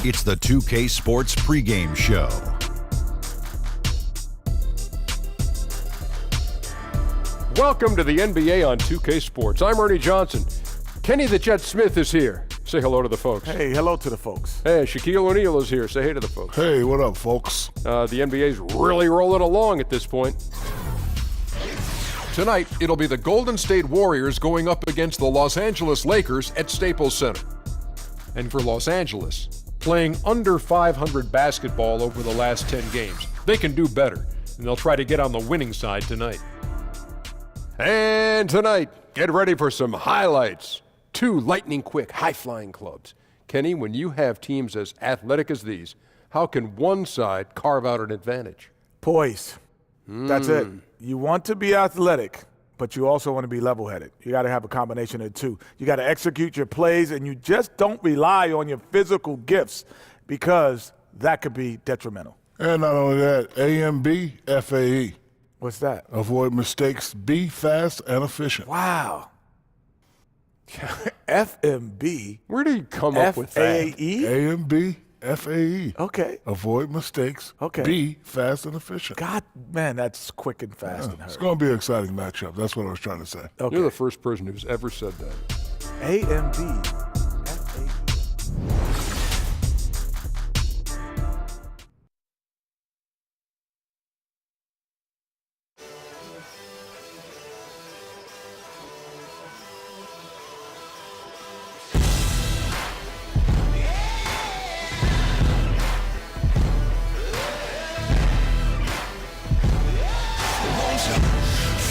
It's the 2K Sports pregame show. Welcome to the NBA on 2K Sports. I'm Ernie Johnson. Kenny the Jet Smith is here. Say hello to the folks. Hey, hello to the folks. Hey, Shaquille O'Neal is here. Say hey to the folks. Hey, what up, folks? The NBA's really rolling along at this point. Tonight, it'll be the Golden State Warriors going up against the Los Angeles Lakers at Staples Center. And for Los Angeles, playing under 500 basketball over the last 10 games, they can do better, and they'll try to get on the winning side tonight. And tonight, get ready for some highlights. 2 lightning-quick, high-flying clubs. Kenny, when you have teams as athletic as these, how can one side carve out an advantage? Poise. That's it. You want to be athletic, but you also want to be level-headed. You got to have a combination of the two. You got to execute your plays, and you just don't rely on your physical gifts because that could be detrimental. And not only that, A&B, FAE. What's that? Avoid mistakes, be fast and efficient. Wow. FMB. Where do you come up with that? FAE? A&B, FAE. Okay. Avoid mistakes, Okay. be fast and efficient. God, man, that's quick and fast and It's hurt. going to be an exciting matchup. That's what I was trying to say. Okay. You're the first person who's ever said that. AMB, FAE.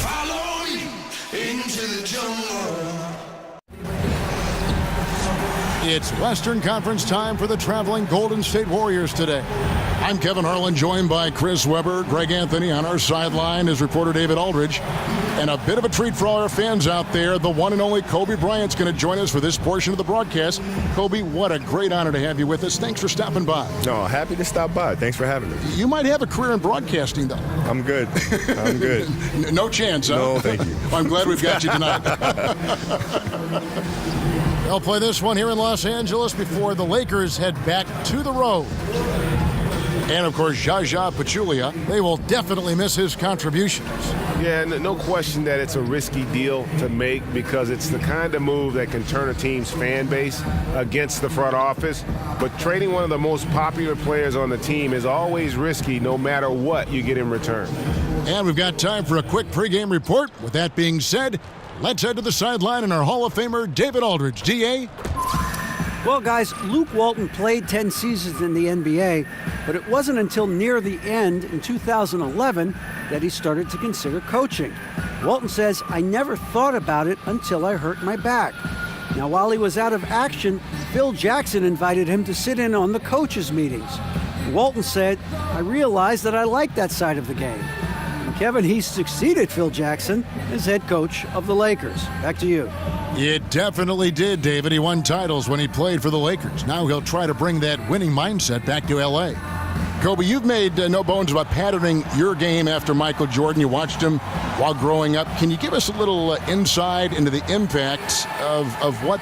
Follow me into the jungle. It's Western Conference time for the traveling Golden State Warriors today. I'm Kevin Harlan, joined by Chris Webber, Greg Anthony on our sideline, as reporter David Aldridge. And a bit of a treat for all our fans out there. The one and only Kobe Bryant's going to join us for this portion of the broadcast. Kobe, what a great honor to have you with us. Thanks for stopping by. No, happy to stop by. Thanks for having me. You might have a career in broadcasting, though. I'm good. I'm good. No chance, huh? No, thank you. Well, I'm glad we've got you tonight. They'll play this one here in Los Angeles before the Lakers head back to the road. And, of course, Zaza Pachulia. They will definitely miss his contributions. Yeah, no question that it's a risky deal to make because it's the kind of move that can turn a team's fan base against the front office. But trading one of the most popular players on the team is always risky no matter what you get in return. And we've got time for a quick pregame report. With that being said, let's head to the sideline and our Hall of Famer, David Aldridge. D.A.? Well, guys, Luke Walton played 10 seasons in the NBA, but it wasn't until near the end in 2011 that he started to consider coaching. Walton says, "I never thought about it until I hurt my back." Now, while he was out of action, Phil Jackson invited him to sit in on the coaches' meetings. Walton said, "I realized that I like that side of the game." And Kevin, he succeeded Phil Jackson as head coach of the Lakers. Back to you. It definitely did, David. He won titles when he played for the Lakers. Now he'll try to bring that winning mindset back to L.A. Kobe, you've made no bones about patterning your game after Michael Jordan. You watched him while growing up. Can you give us a little insight into the impact of what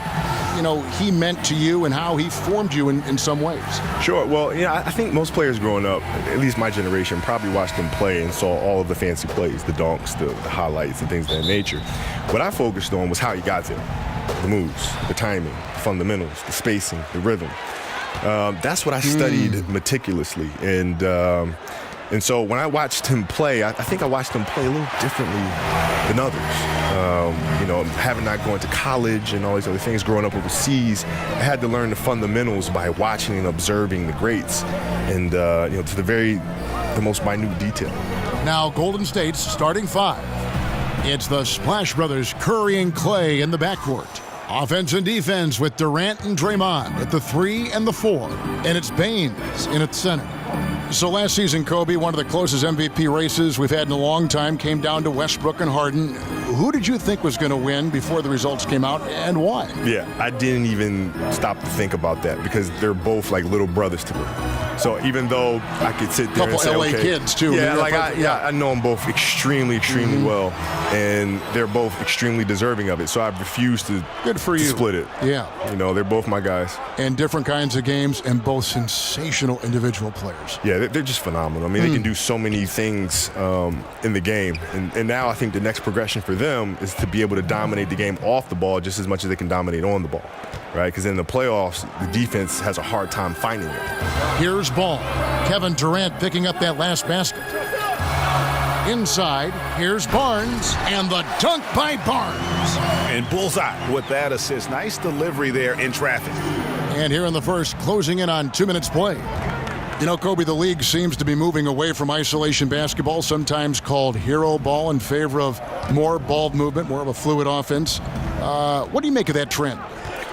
he meant to you and how he formed you in some ways? Sure. Well, I think most players growing up, at least my generation, probably watched him play and saw all of the fancy plays, the dunks, the highlights, and things of that nature. What I focused on was how he got there. The moves, the timing, the fundamentals, the spacing, the rhythm. That's what I studied meticulously. And so when I watched him play, I think I watched him play a little differently than others. Having not gone to college and all these other things, growing up overseas, I had to learn the fundamentals by watching and observing the greats and, to the most minute detail. Now, Golden State's starting 5. It's the Splash Brothers, Curry and Clay in the backcourt. Offense and defense with Durant and Draymond at the 3 and the 4. And it's Baines in at center. So last season, Kobe, one of the closest MVP races we've had in a long time, came down to Westbrook and Harden. Who did you think was going to win before the results came out, and why? Yeah, I didn't even stop to think about that because they're both like little brothers to me. So even though I could sit there and say, LA okay, kids too. Yeah, I know them both extremely well, and they're both extremely deserving of it. So I refuse to split it. Yeah, they're both my guys. And different kinds of games, and both sensational individual players. Yeah, they're just phenomenal. I mean, they can do so many things in the game, and now I think the next progression for them is to be able to dominate the game off the ball just as much as they can dominate on the ball, right? Because in the playoffs, the defense has a hard time finding it. Here's ball. Kevin Durant picking up that last basket. Inside, here's Barnes, and the dunk by Barnes. And bullseye with that assist. Nice delivery there in traffic. And here in the first, closing in on 2 minutes play. Kobe, the league seems to be moving away from isolation basketball, sometimes called hero ball, in favor of more ball movement, more of a fluid offense. What do you make of that trend?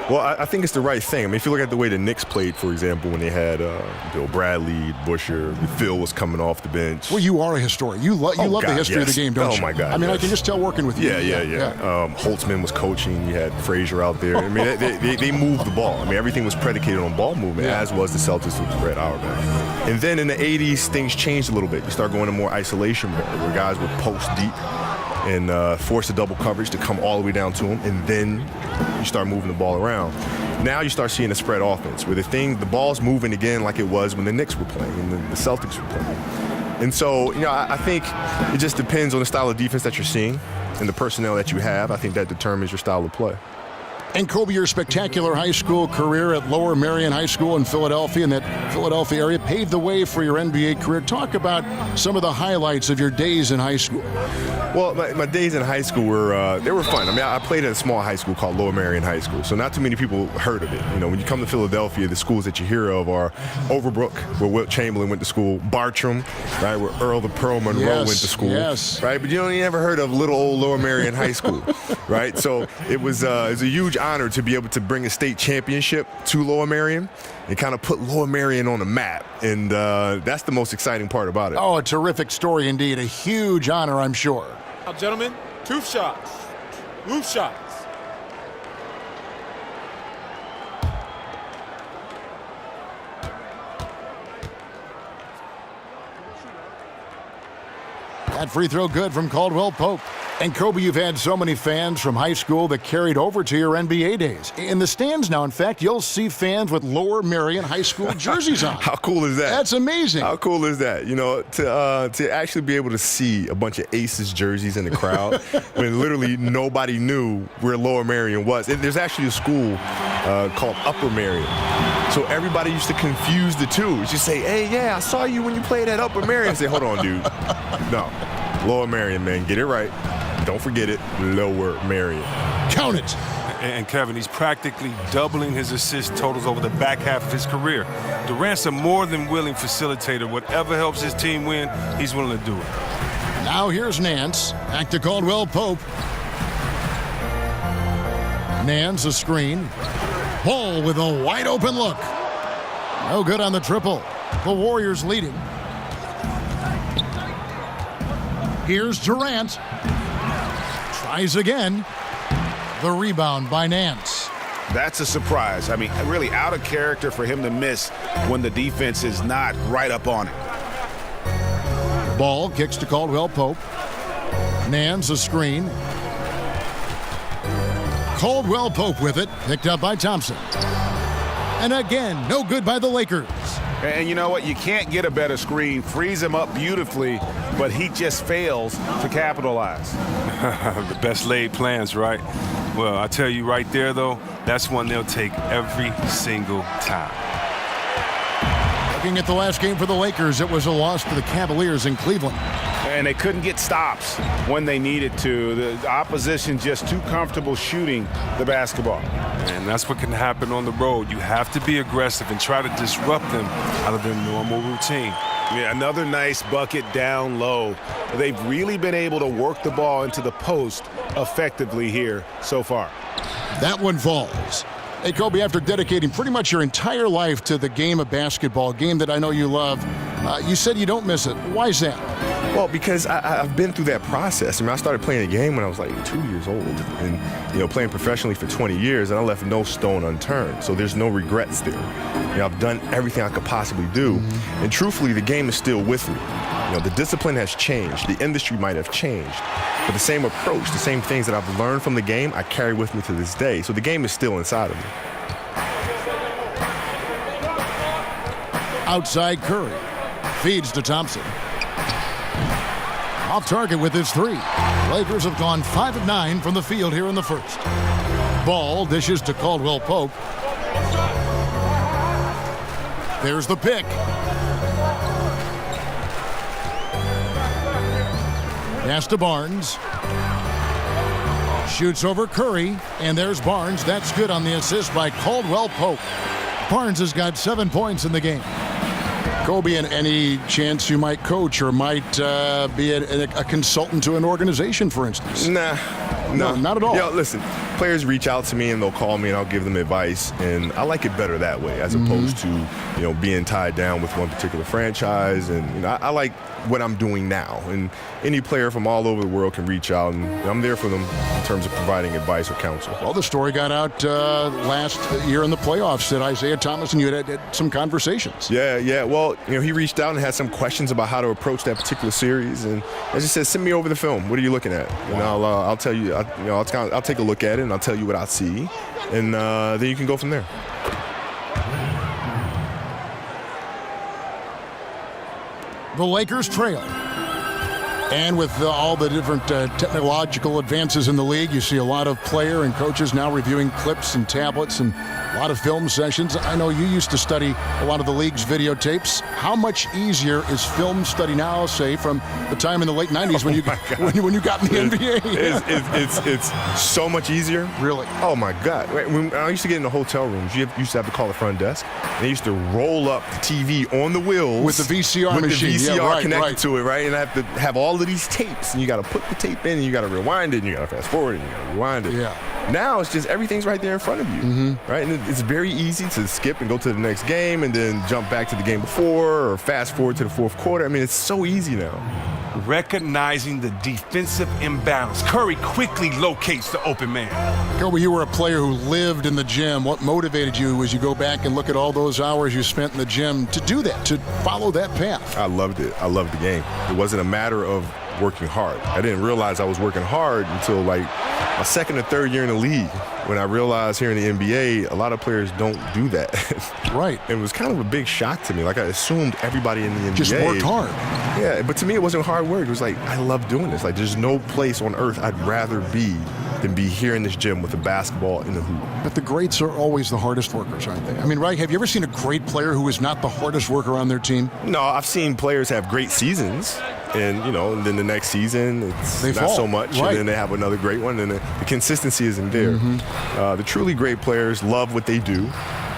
Well, I think it's the right thing. I mean, if you look at the way the Knicks played, for example, when they had Bill Bradley, Busher, Phil was coming off the bench. Well, you are a historian. You love the history of the game, don't you? Oh, my God. I mean, I can just tell working with you. Yeah. Holtzman was coaching. You had Frazier out there. I mean, they moved the ball. I mean, everything was predicated on ball movement, as was the Celtics with Red Auerbach. And then in the 80s, things changed a little bit. You start going to more isolation ball, where guys would post deep and force the double coverage to come all the way down to him, and then you start moving the ball around. Now you start seeing a spread offense where the ball's moving again like it was when the Knicks were playing and the Celtics were playing. And so, I think it just depends on the style of defense that you're seeing and the personnel that you have. I think that determines your style of play. And Kobe, your spectacular high school career at Lower Merion High School in Philadelphia, in that Philadelphia area, paved the way for your NBA career. Talk about some of the highlights of your days in high school. Well, my days in high school were fun. I mean, I played at a small high school called Lower Merion High School, so not too many people heard of it. When you come to Philadelphia, the schools that you hear of are Overbrook, where Wilt Chamberlain went to school, Bartram, right, where Earl the Pearl Monroe went to school, right? But you never heard of little old Lower Merion High School, right? So it was a huge honor to be able to bring a state championship to Lower Merion and kind of put Lower Merion on the map, and that's the most exciting part about it. Oh, a terrific story indeed. A huge honor, I'm sure. Now, gentlemen, 2 shots. Loose shots. That free throw good from Caldwell Pope. And Kobe, you've had so many fans from high school that carried over to your NBA days. In the stands now, in fact, you'll see fans with Lower Merion High School jerseys on. How cool is that? That's amazing. How cool is that? To actually be able to see a bunch of Aces jerseys in the crowd when literally nobody knew where Lower Merion was. There's actually a school called Upper Merion. So everybody used to confuse the two. You say, hey, yeah, I saw you when you played at Upper Merion. I say, hold on, dude. No. Lower Merion, man. Get it right. Don't forget it. Lower Merion. Count it. And Kevin, he's practically doubling his assist totals over the back half of his career. Durant's a more than willing facilitator. Whatever helps his team win, he's willing to do it. Now here's Nance. Back to Caldwell Pope. Nance a screen. Ball with a wide open look. No good on the triple. The Warriors leading. Here's Durant. Tries again. The rebound by Nance. That's a surprise. I mean, really out of character for him to miss when the defense is not right up on it. Ball kicks to Caldwell Pope. Nance a screen. Caldwell Pope with it. Picked up by Thompson. And again, no good by the Lakers. And you know what? You can't get a better screen. Frees him up beautifully, but he just fails to capitalize. The best laid plans, right? Well, I tell you right there, though, that's one they'll take every single time. Looking at the last game for the Lakers, it was a loss to the Cavaliers in Cleveland. And they couldn't get stops when they needed to. The opposition just too comfortable shooting the basketball. And that's what can happen on the road. You have to be aggressive and try to disrupt them out of their normal routine. Yeah, another nice bucket down low. They've really been able to work the ball into the post effectively here so far. That one falls. Hey, Kobe, after dedicating pretty much your entire life to the game of basketball, a game that I know you love, you said you don't miss it. Why is that? Well, because I've been through that process. I mean, I started playing the game when I was like 2 years old, and playing professionally for 20 years, and I left no stone unturned. So there's no regrets there. I've done everything I could possibly do, and truthfully, the game is still with me. The discipline has changed. The industry might have changed, but the same approach, the same things that I've learned from the game, I carry with me to this day. So the game is still inside of me. Outside Curry. Feeds to Thompson. Off target with his 3. Lakers have gone 5 of 9 from the field here in the first. Ball dishes to Caldwell Pope. There's the pick. Pass to Barnes. Shoots over Curry, and there's Barnes. That's good on the assist by Caldwell Pope. Barnes has got 7 points in the game. Kobe, and any chance you might coach or might be a consultant to an organization, for instance? No, not at all. Listen, players reach out to me and they'll call me and I'll give them advice, and I like it better that way as opposed to being tied down with one particular franchise. And I like what I'm doing now, and any player from all over the world can reach out, and I'm there for them in terms of providing advice or counsel. Well, the story got out last year in the playoffs that Isaiah Thomas and you had some conversations. Yeah. Well, he reached out and had some questions about how to approach that particular series, and I just said, send me over the film. What are you looking at? And I'll tell you. I'll take a look at it and I'll tell you what I see, and then you can go from there. The Lakers trail. And with all the different technological advances in the league, you see a lot of player and coaches now reviewing clips and tablets and a lot of film sessions. I know you used to study a lot of the league's videotapes. How much easier is film study now, say, from the time in the late 90s when you got in the NBA? It's so much easier. Really? Oh, my God. When I used to get in the hotel rooms, you used to have to call the front desk. And they used to roll up the TV on the wheels. With the VCR machine. With the VCR connected right. to it, right? And I have to have all of these tapes, and you got to put the tape in, and you got to rewind it, and you got to fast forward, and you got to rewind it. Yeah. Now it's just everything's right there in front of you, right? And it's very easy to skip and go to the next game and then jump back to the game before or fast forward to the fourth quarter. I mean, it's so easy now. Recognizing the defensive imbalance. Curry quickly locates the open man. Kobe, you were a player who lived in the gym. What motivated you as you go back and look at all those hours you spent in the gym to do that, to follow that path? I loved it. I loved the game. It wasn't a matter of working hard. I didn't realize I was working hard until like my second or third year in the league, when I realized here in the NBA, a lot of players don't do that. Right. It was kind of a big shock to me. Like, I assumed everybody in the NBA just worked hard. Yeah, but to me, it wasn't hard work. It was like, I love doing this. Like, there's no place on earth I'd rather be than be here in this gym with a basketball in the hoop. But the greats are always the hardest workers, aren't they? I mean, right? Have you ever seen a great player who is not the hardest worker on their team? No, I've seen players have great seasons. And, and then the next season, it's they not fall. so much. Right. And then they have another great one. And the consistency isn't there. The truly great players love what they do.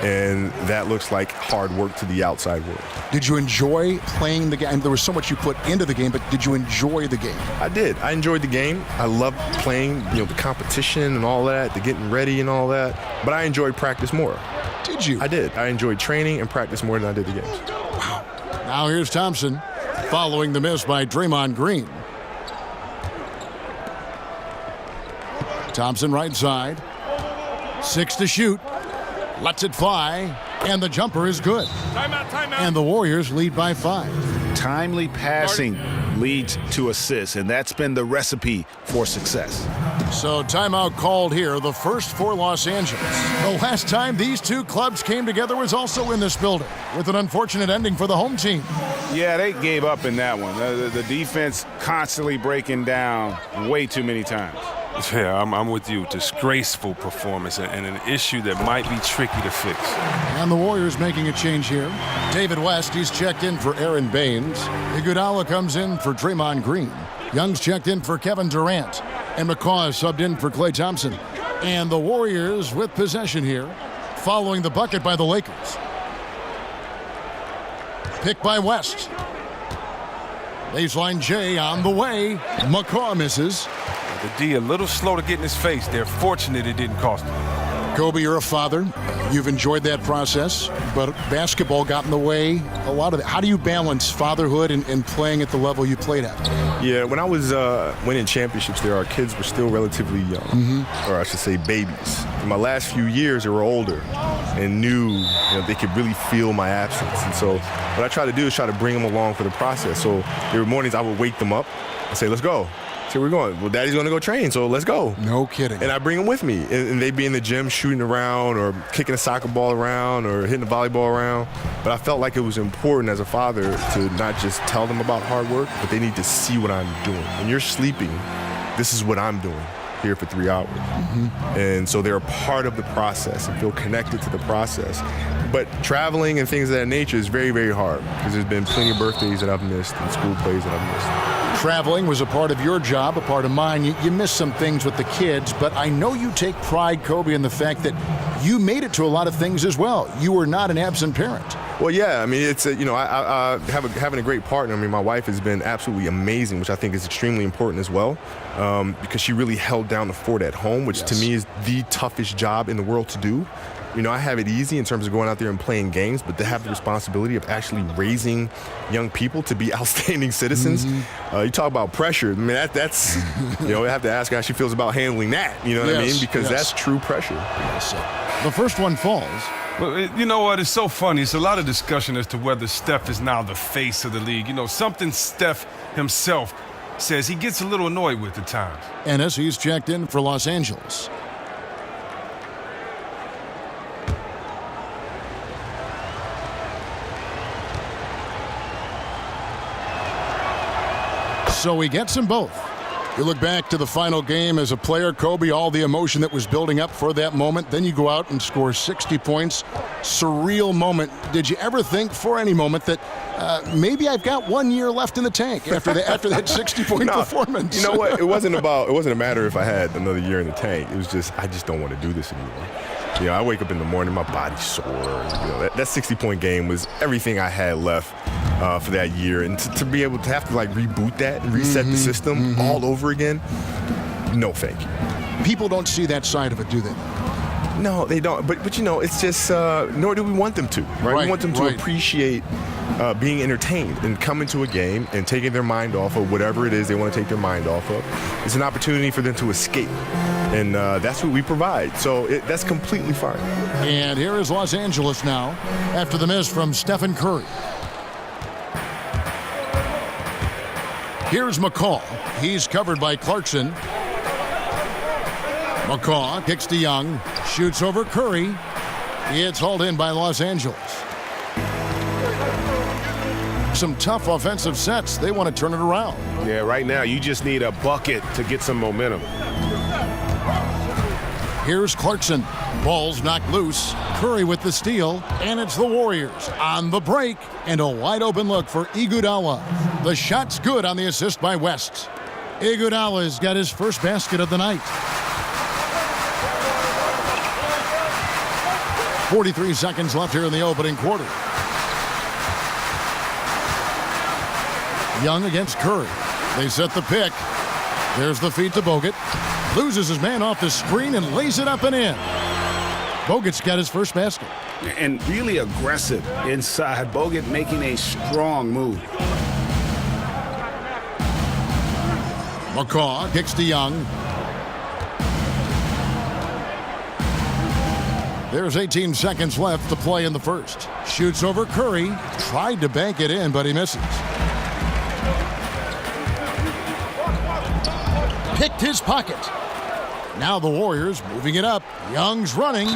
And that looks like hard work to the outside world. Did you enjoy playing the game? There was so much you put into the game, but did you enjoy the game? I did. I enjoyed the game. I loved playing, the competition and all that, the getting ready and all that. But I enjoyed practice more. Did you? I did. I enjoyed training and practice more than I did the games. Wow. Now here's Thompson, following the miss by Draymond Green. Thompson right side. 6 to shoot. Lets it fly. And the jumper is good. Timeout. And the Warriors lead by 5. Timely passing leads to assists, and that's been the recipe for success. So timeout called here, the first for Los Angeles. The last time these two clubs came together was also in this building, with an unfortunate ending for the home team. Yeah, they gave up in that one. The defense constantly breaking down way too many times. Yeah, I'm with you. Disgraceful performance and an issue that might be tricky to fix. And the Warriors making a change here. David West, he's checked in for Aaron Baines. Iguodala comes in for Draymond Green. Young's checked in for Kevin Durant. And McCaw is subbed in for Klay Thompson. And the Warriors with possession here, following the bucket by the Lakers. Pick by West. Baseline J on the way. McCaw misses. The D a little slow to get in his face. They're fortunate it didn't cost him. Kobe, you're a father. You've enjoyed that process, but basketball got in the way a lot of that. How do you balance fatherhood and playing at the level you played at? Yeah, when I was winning championships there, our kids were still relatively young, or I should say babies. In my last few years, they were older and knew they could really feel my absence. And so what I try to do is try to bring them along for the process. So there were mornings I would wake them up and say, let's go. So we're going. Well, Daddy's going to go train, so let's go. No kidding. And I bring them with me. And they'd be in the gym shooting around or kicking a soccer ball around or hitting a volleyball around. But I felt like it was important as a father to not just tell them about hard work, but they need to see what I'm doing. When you're sleeping, this is what I'm doing here for 3 hours. And so they're a part of the process and feel connected to the process. But traveling and things of that nature is very, very hard because there's been plenty of birthdays that I've missed and school plays that I've missed. Traveling was a part of your job, a part of mine. You missed some things with the kids, but I know you take pride, Kobe, in the fact that you made it to a lot of things as well. You were not an absent parent. Well, yeah. I mean, it's having a great partner. I mean, my wife has been absolutely amazing, which I think is extremely important as well, because she really held down the fort at home, which to me is the toughest job in the world to do. I have it easy in terms of going out there and playing games, but to have the responsibility of actually raising young people to be outstanding citizens. You talk about pressure. I mean, that's I have to ask her how she feels about handling that. You know what I mean? Because that's true pressure. The first one falls. Well, you know what? It's so funny. It's a lot of discussion as to whether Steph is now the face of the league. Something Steph himself says he gets a little annoyed with at times. Ennis, he's checked in for Los Angeles. So he gets them both. You look back to the final game as a player, Kobe, all the emotion that was building up for that moment. Then you go out and score 60 points. Surreal moment. Did you ever think for any moment that maybe I've got 1 year left in the tank after that 60-point performance? You know what? It wasn't a matter if I had another year in the tank. It was just I just don't want to do this anymore. I wake up in the morning, my body's sore. That 60-point game was everything I had left for that year. And to be able to have to reboot that and reset the system all over again, no thank you. People don't see that side of it, do they? No, they don't. But it's just, nor do we want them to, right? We want them to appreciate being entertained and coming to a game and taking their mind off of whatever it is they want to take their mind off of. It's an opportunity for them to escape. And that's what we provide. So that's completely fine. And here is Los Angeles now after the miss from Stephen Curry. Here's McCall. He's covered by Clarkson. McCall kicks to Young. Shoots over Curry. It's hauled in by Los Angeles. Some tough offensive sets. They want to turn it around. Yeah, right now you just need a bucket to get some momentum. Here's Clarkson. Ball's knocked loose. Curry with the steal. And it's the Warriors on the break. And a wide open look for Iguodala. The shot's good on the assist by West. Iguodala's got his first basket of the night. 43 seconds left here in the opening quarter. Young against Curry. They set the pick. There's the feed to Bogut. Loses his man off the screen and lays it up and in. Bogut's got his first basket. And really aggressive inside. Bogut making a strong move. McCaw kicks to Young. There's 18 seconds left to play in the first. Shoots over Curry. Tried to bank it in, but he misses. Picked his pocket. Now the Warriors moving it up. Young's running.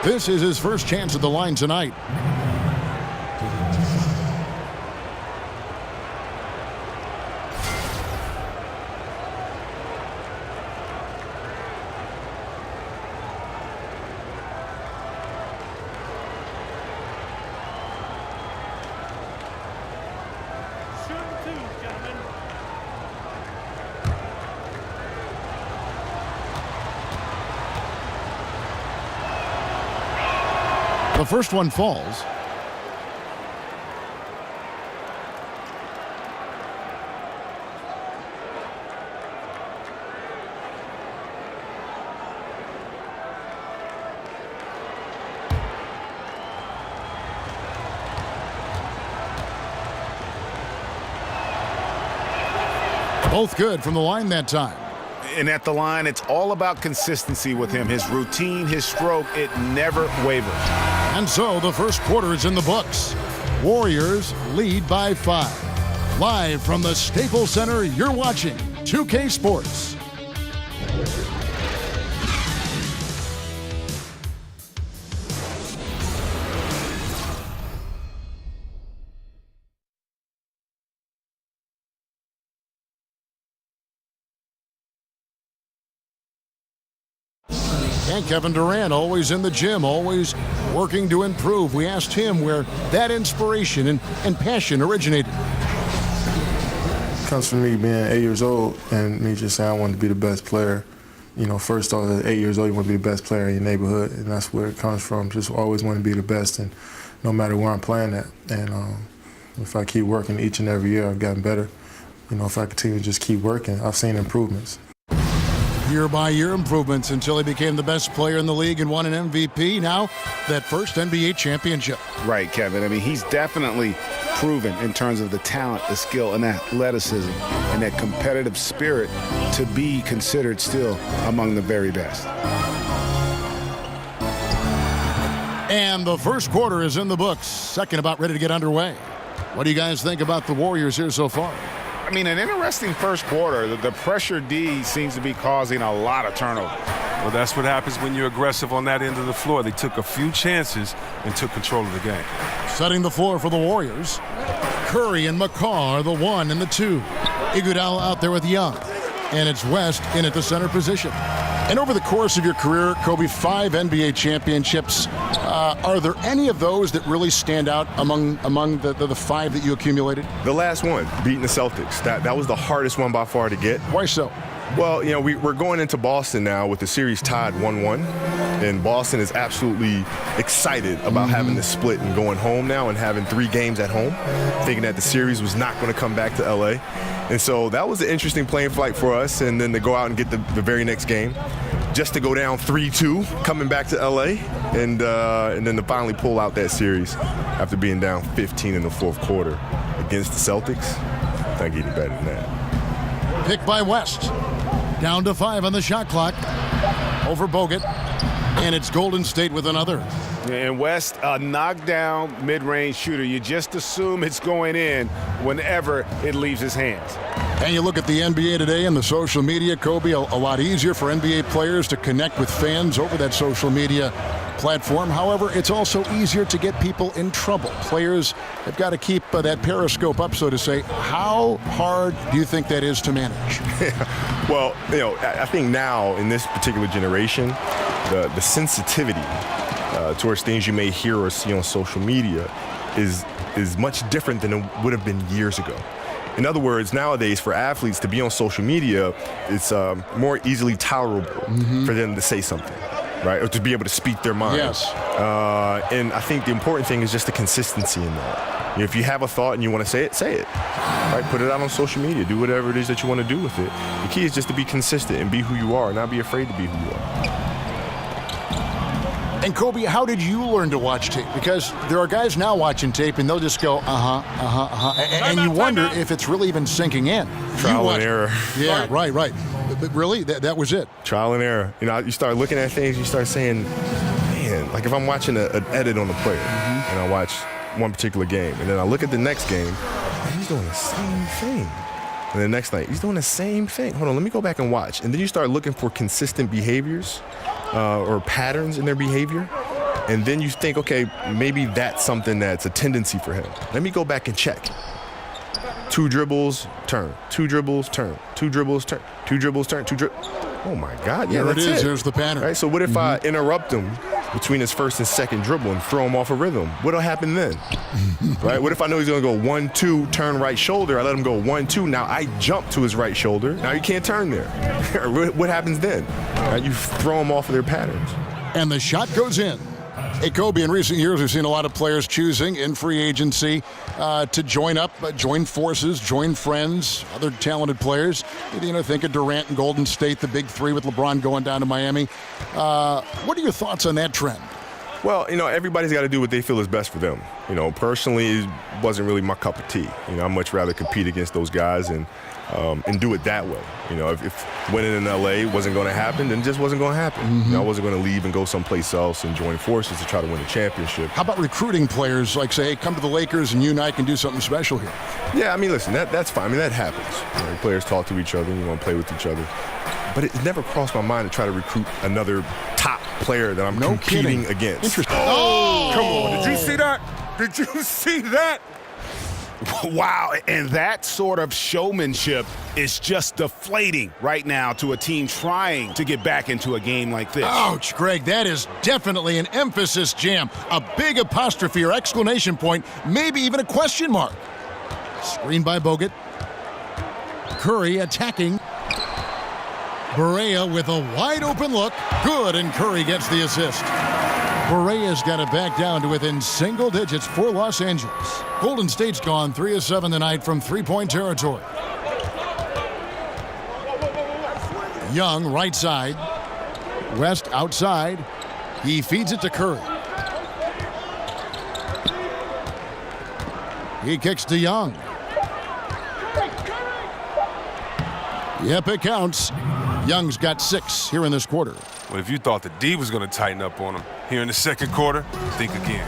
This is his first chance at the line tonight. The first one falls. Both good from the line that time. And at the line, it's all about consistency with him. His routine, his stroke, it never wavers. And so the first quarter is in the books. Warriors lead by 5. Live from the Staples Center, you're watching 2K Sports. And Kevin Durant, always in the gym, always working to improve. We asked him where that inspiration and passion originated. It comes from me being 8 years old and me just saying I wanted to be the best player. You know, first off, at 8 years old, you want to be the best player in your neighborhood, and that's where it comes from. Just always want to be the best, and no matter where I'm playing at. And if I keep working each and every year, I've gotten better. You know, if I continue to just keep working, I've seen improvements. Year-by-year improvements until he became the best player in the league and won an MVP. Now, that first NBA championship. Right, Kevin. I mean, he's definitely proven in terms of the talent, the skill, and athleticism, and that competitive spirit to be considered still among the very best. And the first quarter is in the books. Second about ready to get underway. What do you guys think about the Warriors here so far? I mean, an interesting first quarter. The pressure D seems to be causing a lot of turnover. Well, that's what happens when you're aggressive on that end of the floor. They took a few chances and took control of the game. Setting the floor for the Warriors. Curry and McCaw are the 1 and the 2. Iguodala out there with Young. And it's West in at the center position. And over the course of your career, Kobe, 5 NBA championships. Are there any of those that really stand out among the 5 that you accumulated? The last one, beating the Celtics. That was the hardest one by far to get. Why so? Well, you know, we're going into Boston now with the series tied 1-1, and Boston is absolutely excited about having this split and going home now and having 3 games at home, thinking that the series was not going to come back to L.A. And so that was an interesting playing flight for us, and then to go out and get the very next game, just to go down 3-2, coming back to L.A., and then to finally pull out that series after being down 15 in the fourth quarter against the Celtics. I think he did better than that. Pick by West. Down to 5 on the shot clock. Over Bogut. And it's Golden State with another. And West, a knockdown mid-range shooter. You just assume it's going in whenever it leaves his hands. And you look at the NBA today and the social media, Kobe, a lot easier for NBA players to connect with fans over that social media platform. However, it's also easier to get people in trouble. Players have got to keep that periscope up, so to say. How hard do you think that is to manage? Well, you know, I think now in this particular generation, the sensitivity towards things you may hear or see on social media is much different than it would have been years ago. In other words, nowadays for athletes to be on social media, it's more easily tolerable for them to say something, right? Or to be able to speak their mind. Yes. And I think the important thing is just the consistency in that. You know, if you have a thought and you want to say it, say it. Right? Put it out on social media. Do whatever it is that you want to do with it. The key is just to be consistent and be who you are, not be afraid to be who you are. And Kobe, how did you learn to watch tape? Because there are guys now watching tape and they'll just go, and you wonder if it's really even sinking in. Trial and error. Yeah, right. But really, that was it. Trial and error. You know, you start looking at things, you start saying, man, like if I'm watching an edit on a player and I watch one particular game and then I look at the next game, and he's doing the same thing. And the next night, he's doing the same thing. Hold on, let me go back and watch. And then you start looking for consistent behaviors or patterns in their behavior. And then you think, okay, maybe that's something that's a tendency for him. Let me go back and check. 2 dribbles, turn. 2 dribbles, turn. 2 dribbles, turn. 2 dribbles, turn. 2 dribbles. Oh, my God. Yeah, there that's it is. it. There's the pattern. Right, so what if I interrupt him between his first and second dribble and throw him off a rhythm? What'll happen then? Right? What if I know he's going to go 1-2, turn right shoulder? I let him go 1-2. Now I jump to his right shoulder. Now you can't turn there. What happens then? Right? You throw them off of their patterns. And the shot goes in. Hey, Kobe, in recent years, we've seen a lot of players choosing in free agency to join up, join forces, join friends, other talented players. You know, think of Durant and Golden State, the big 3 with LeBron going down to Miami. What are your thoughts on that trend? Well, you know, everybody's got to do what they feel is best for them. Personally, it wasn't really my cup of tea. I'd much rather compete against those guys and do it that way. If winning in LA wasn't going to happen, then it just wasn't going to happen. I wasn't going to leave and go someplace else and join forces to try to win a championship. How about recruiting players, like say, hey, come to the Lakers and you and I can do something special here? Yeah, listen, that's fine. That happens. Players talk to each other, play with each other. But it never crossed my mind to try to recruit another top player that I'm competing against. Interesting. Oh, come on. Did you see that? Did you see that? Wow, and that sort of showmanship is just deflating right now to a team trying to get back into a game like this. Ouch, Greg, that is definitely an emphasis jam. A big apostrophe or exclamation point, maybe even a question mark. Screen by Bogut. Curry attacking. Barea with a wide open look. Good, and Curry gets the assist. Barea's got it back down to within single digits for Los Angeles. Golden State's gone 3 of 7 tonight from three-point territory. Young, right side. West outside. He feeds it to Curry. He kicks to Young. Yep, it counts. Young's got 6 here in this quarter. Well, if you thought the D was going to tighten up on him here in the second quarter, think again.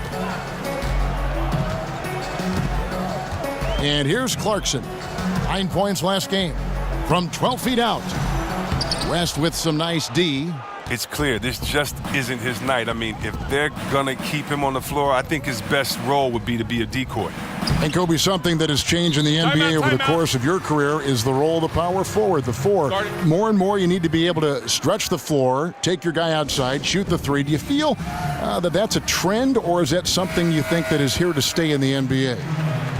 And here's Clarkson. 9 points last game from 12 feet out. West with some nice D. It's clear this just isn't his night. If they're going to keep him on the floor, I think his best role would be to be a decoy. And Kobe, something that has changed in the NBA over the course of your career is the role of the power forward, the 4. More and more you need to be able to stretch the floor, take your guy outside, shoot the 3. Do you feel that that's a trend, or is that something you think that is here to stay in the NBA?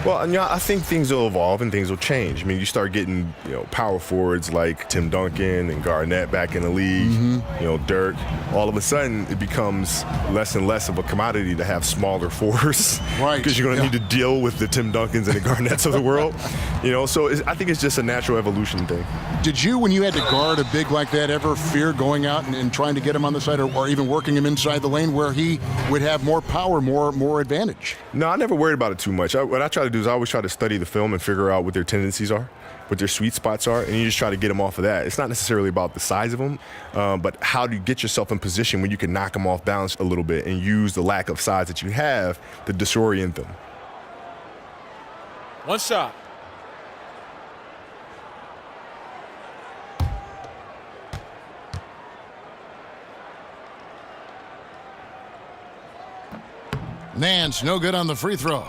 Well, I think things will evolve and things will change. You start getting, power forwards like Tim Duncan and Garnett back in the league, Dirk. All of a sudden, it becomes less and less of a commodity to have smaller 4s. Right. Because you're going to need to deal with the Tim Duncans and the Garnetts of the world. So I think it's just a natural evolution thing. Did you, when you had to guard a big like that, ever fear going out and trying to get him on the side or even working him inside the lane where he would have more power, more advantage? No, I never worried about it too much. What I try to do is I always try to study the film and figure out what their tendencies are, what their sweet spots are, and you just try to get them off of that. It's not necessarily about the size of them, but how do you get yourself in position when you can knock them off balance a little bit and use the lack of size that you have to disorient them. One shot. Nance, no good on the free throw.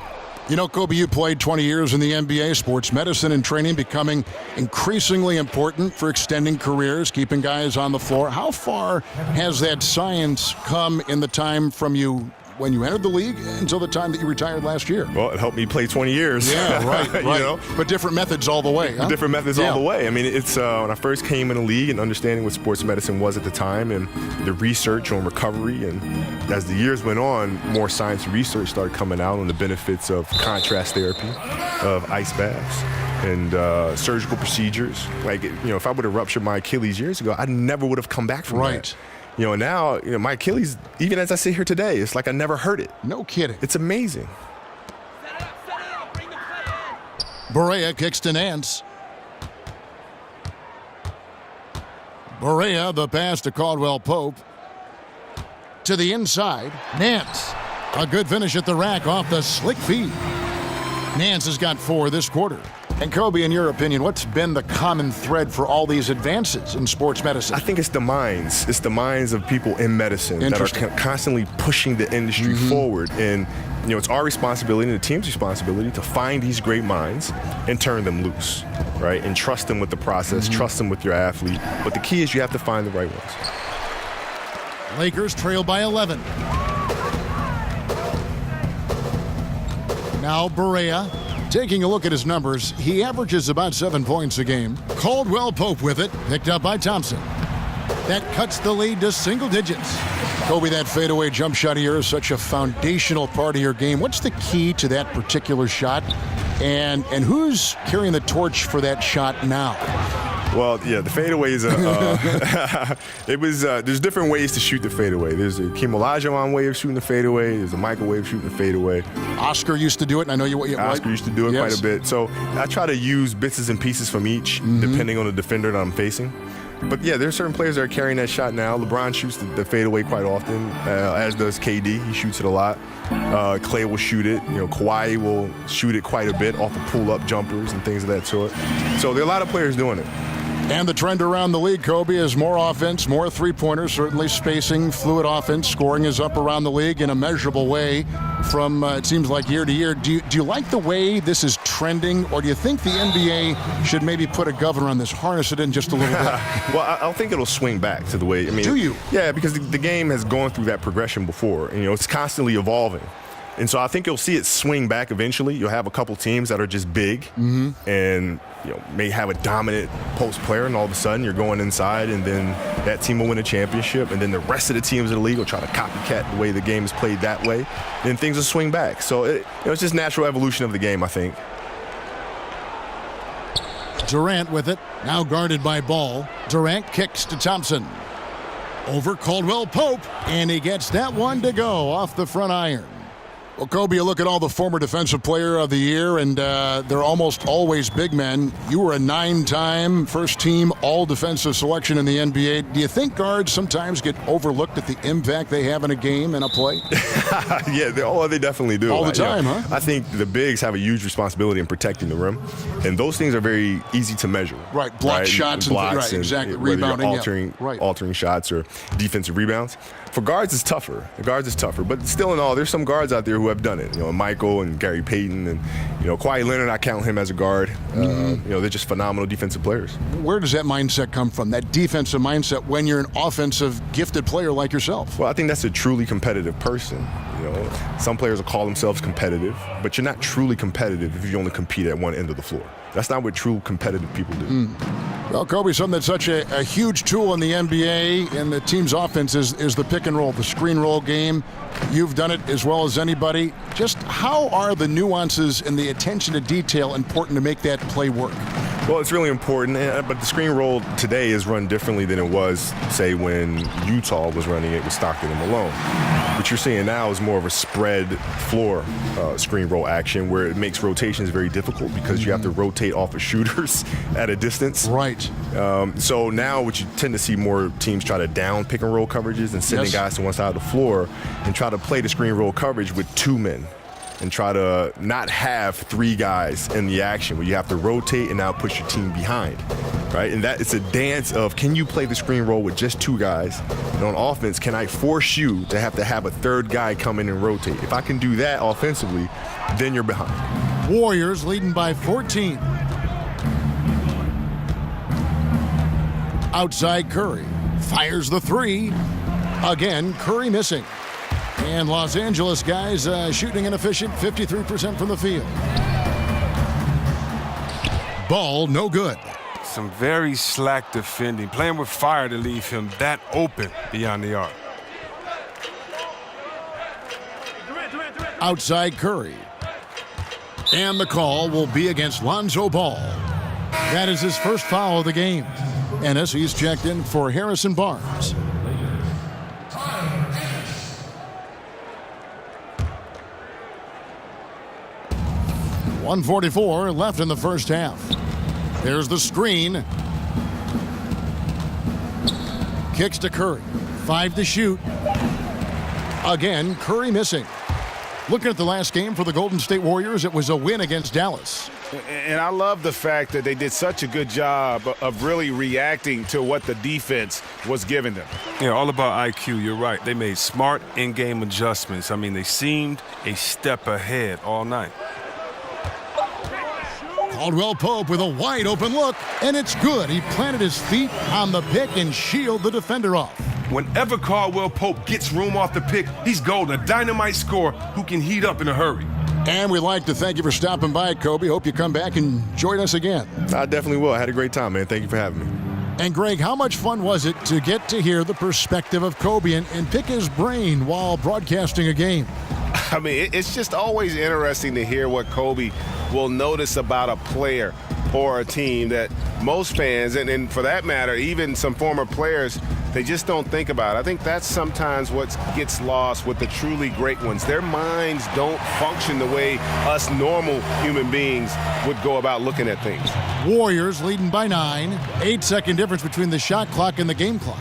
Kobe, you played 20 years in the NBA. Sports medicine and training becoming increasingly important for extending careers, keeping guys on the floor. How far has that science come in the time from you when you entered the league until the time that you retired last year? Well, it helped me play 20 years. Yeah, right. But different methods all the way, huh? Different methods all the way. It's when I first came in the league and understanding what sports medicine was at the time and the research on recovery. And as the years went on, more science and research started coming out on the benefits of contrast therapy, of ice baths, and surgical procedures. If I would have ruptured my Achilles years ago, I never would have come back from that. Now, my Achilles, even as I sit here today, it's like I never hurt it. No kidding. It's amazing. Barea kicks to Nance. Barea, the pass to Caldwell Pope. To the inside, Nance. A good finish at the rack off the slick feed. Nance has got 4 this quarter. And Kobe, in your opinion, what's been the common thread for all these advances in sports medicine? I think it's the minds. It's the minds of people in medicine that are constantly pushing the industry forward. And, it's our responsibility and the team's responsibility to find these great minds and turn them loose, right? And trust them with the process, trust them with your athlete. But the key is you have to find the right ones. Lakers trail by 11. Now Barea. Taking a look at his numbers, he averages about 7 points a game. Caldwell Pope with it, picked up by Thompson. That cuts the lead to single digits. Kobe, that fadeaway jump shot of yours is such a foundational part of your game. What's the key to that particular shot? And who's carrying the torch for that shot now? Well, yeah, the fadeaways. It was. There's different ways to shoot the fadeaway. There's a Hakeem Olajuwon way of shooting the fadeaway. There's a Michael way of shooting the fadeaway. Oscar used to do it, and I know you. Oscar used to do it quite a bit. So I try to use bits and pieces from each, depending on the defender that I'm facing. But yeah, there's certain players that are carrying that shot now. LeBron shoots the fadeaway quite often, as does KD. He shoots it a lot. Clay will shoot it. Kawhi will shoot it quite a bit off of pull-up jumpers and things of that sort. So there are a lot of players doing it. And the trend around the league, Kobe, is more offense, more three-pointers, certainly spacing, fluid offense. Scoring is up around the league in a measurable way from, it seems like, year to year. Do you like the way this is trending, or do you think the NBA should maybe put a governor on this, harness it in just a little bit? Well, I don't think it'll swing back to the way, Do you? Yeah, because the game has gone through that progression before. And, it's constantly evolving. And so I think you'll see it swing back eventually. You'll have a couple teams that are just big and may have a dominant post player, and all of a sudden you're going inside, and then that team will win a championship, and then the rest of the teams in the league will try to copycat the way the game is played that way. Then things will swing back. So it's just natural evolution of the game, I think. Durant with it, now guarded by Ball. Durant kicks to Thompson. Over Caldwell Pope, and he gets that one to go off the front iron. Well, Kobe, you look at all the former Defensive Player of the Year, and they're almost always big men. You were a 9-time first-team all-defensive selection in the NBA. Do you think guards sometimes get overlooked at the impact they have in a game and a play? Yeah, they definitely do. All the time, huh? I think the bigs have a huge responsibility in protecting the rim, and those things are very easy to measure. Right, block shots. Blocks and exactly. Whether Rebounding. you're altering shots or defensive rebounds. For guards, it's tougher. But still in all, there's some guards out there who have done it. Michael and Gary Payton and, Kawhi Leonard, I count him as a guard. They're just phenomenal defensive players. Where does that mindset come from, that defensive mindset, when you're an offensive gifted player like yourself? Well, I think that's a truly competitive person. Some players will call themselves competitive, but you're not truly competitive if you only compete at one end of the floor. That's not what true competitive people do. Well, Kobe, something that's such a huge tool in the NBA and the team's offense is the pick and roll, the screen roll game. You've done it as well as anybody. Just how are the nuances and the attention to detail important to make that play work? Well, it's really important, but the screen roll today is run differently than it was, say, when Utah was running it with Stockton and Malone. What you're seeing now is more of a spread floor screen roll action where it makes rotations very difficult because you have to rotate off of shooters at a distance. Right. So now what you tend to see more teams try to down pick and roll coverages and sending guys to one side of the floor and try to play the screen roll coverage with two men and try to not have three guys in the action where you have to rotate and now push your team behind, right? And that it's a dance of, can you play the screen roll with just two guys? And on offense, can I force you to have a third guy come in and rotate? If I can do that offensively, then you're behind. Warriors leading by 14. Outside Curry. Fires the three. Again, Curry missing. And Los Angeles guys shooting inefficient, 53% from the field. Ball no good. Some very slack defending, playing with fire to leave him that open beyond the arc. Outside Curry. And the call will be against Lonzo Ball. That is his first foul of the game. Ennis, he's checked in for Harrison Barnes. .144 left in the first half. There's the screen. Kicks to Curry. 5 to shoot. Again, Curry missing. Looking at the last game for the Golden State Warriors, it was a win against Dallas. And I love the fact that they did such a good job of really reacting to what the defense was giving them. Yeah, all about IQ. You're right. They made smart in-game adjustments. I mean, they seemed a step ahead all night. Caldwell Pope with a wide open look, and it's good. He planted his feet on the pick and shielded the defender off. Whenever Caldwell Pope gets room off the pick, he's golden, a dynamite scorer who can heat up in a hurry. And we'd like to thank you for stopping by, Kobe. Hope you come back and join us again. I definitely will. I had a great time, man. Thank you for having me. And Greg, how much fun was it to get to hear the perspective of Kobe and pick his brain while broadcasting a game? I mean, it's just always interesting to hear what Kobe will notice about a player or a team that most fans, and for that matter, even some former players, they just don't think about. I think that's sometimes what gets lost with the truly great ones. Their minds don't function the way us normal human beings would go about looking at things. Warriors leading by 9. 8-second difference between the shot clock and the game clock.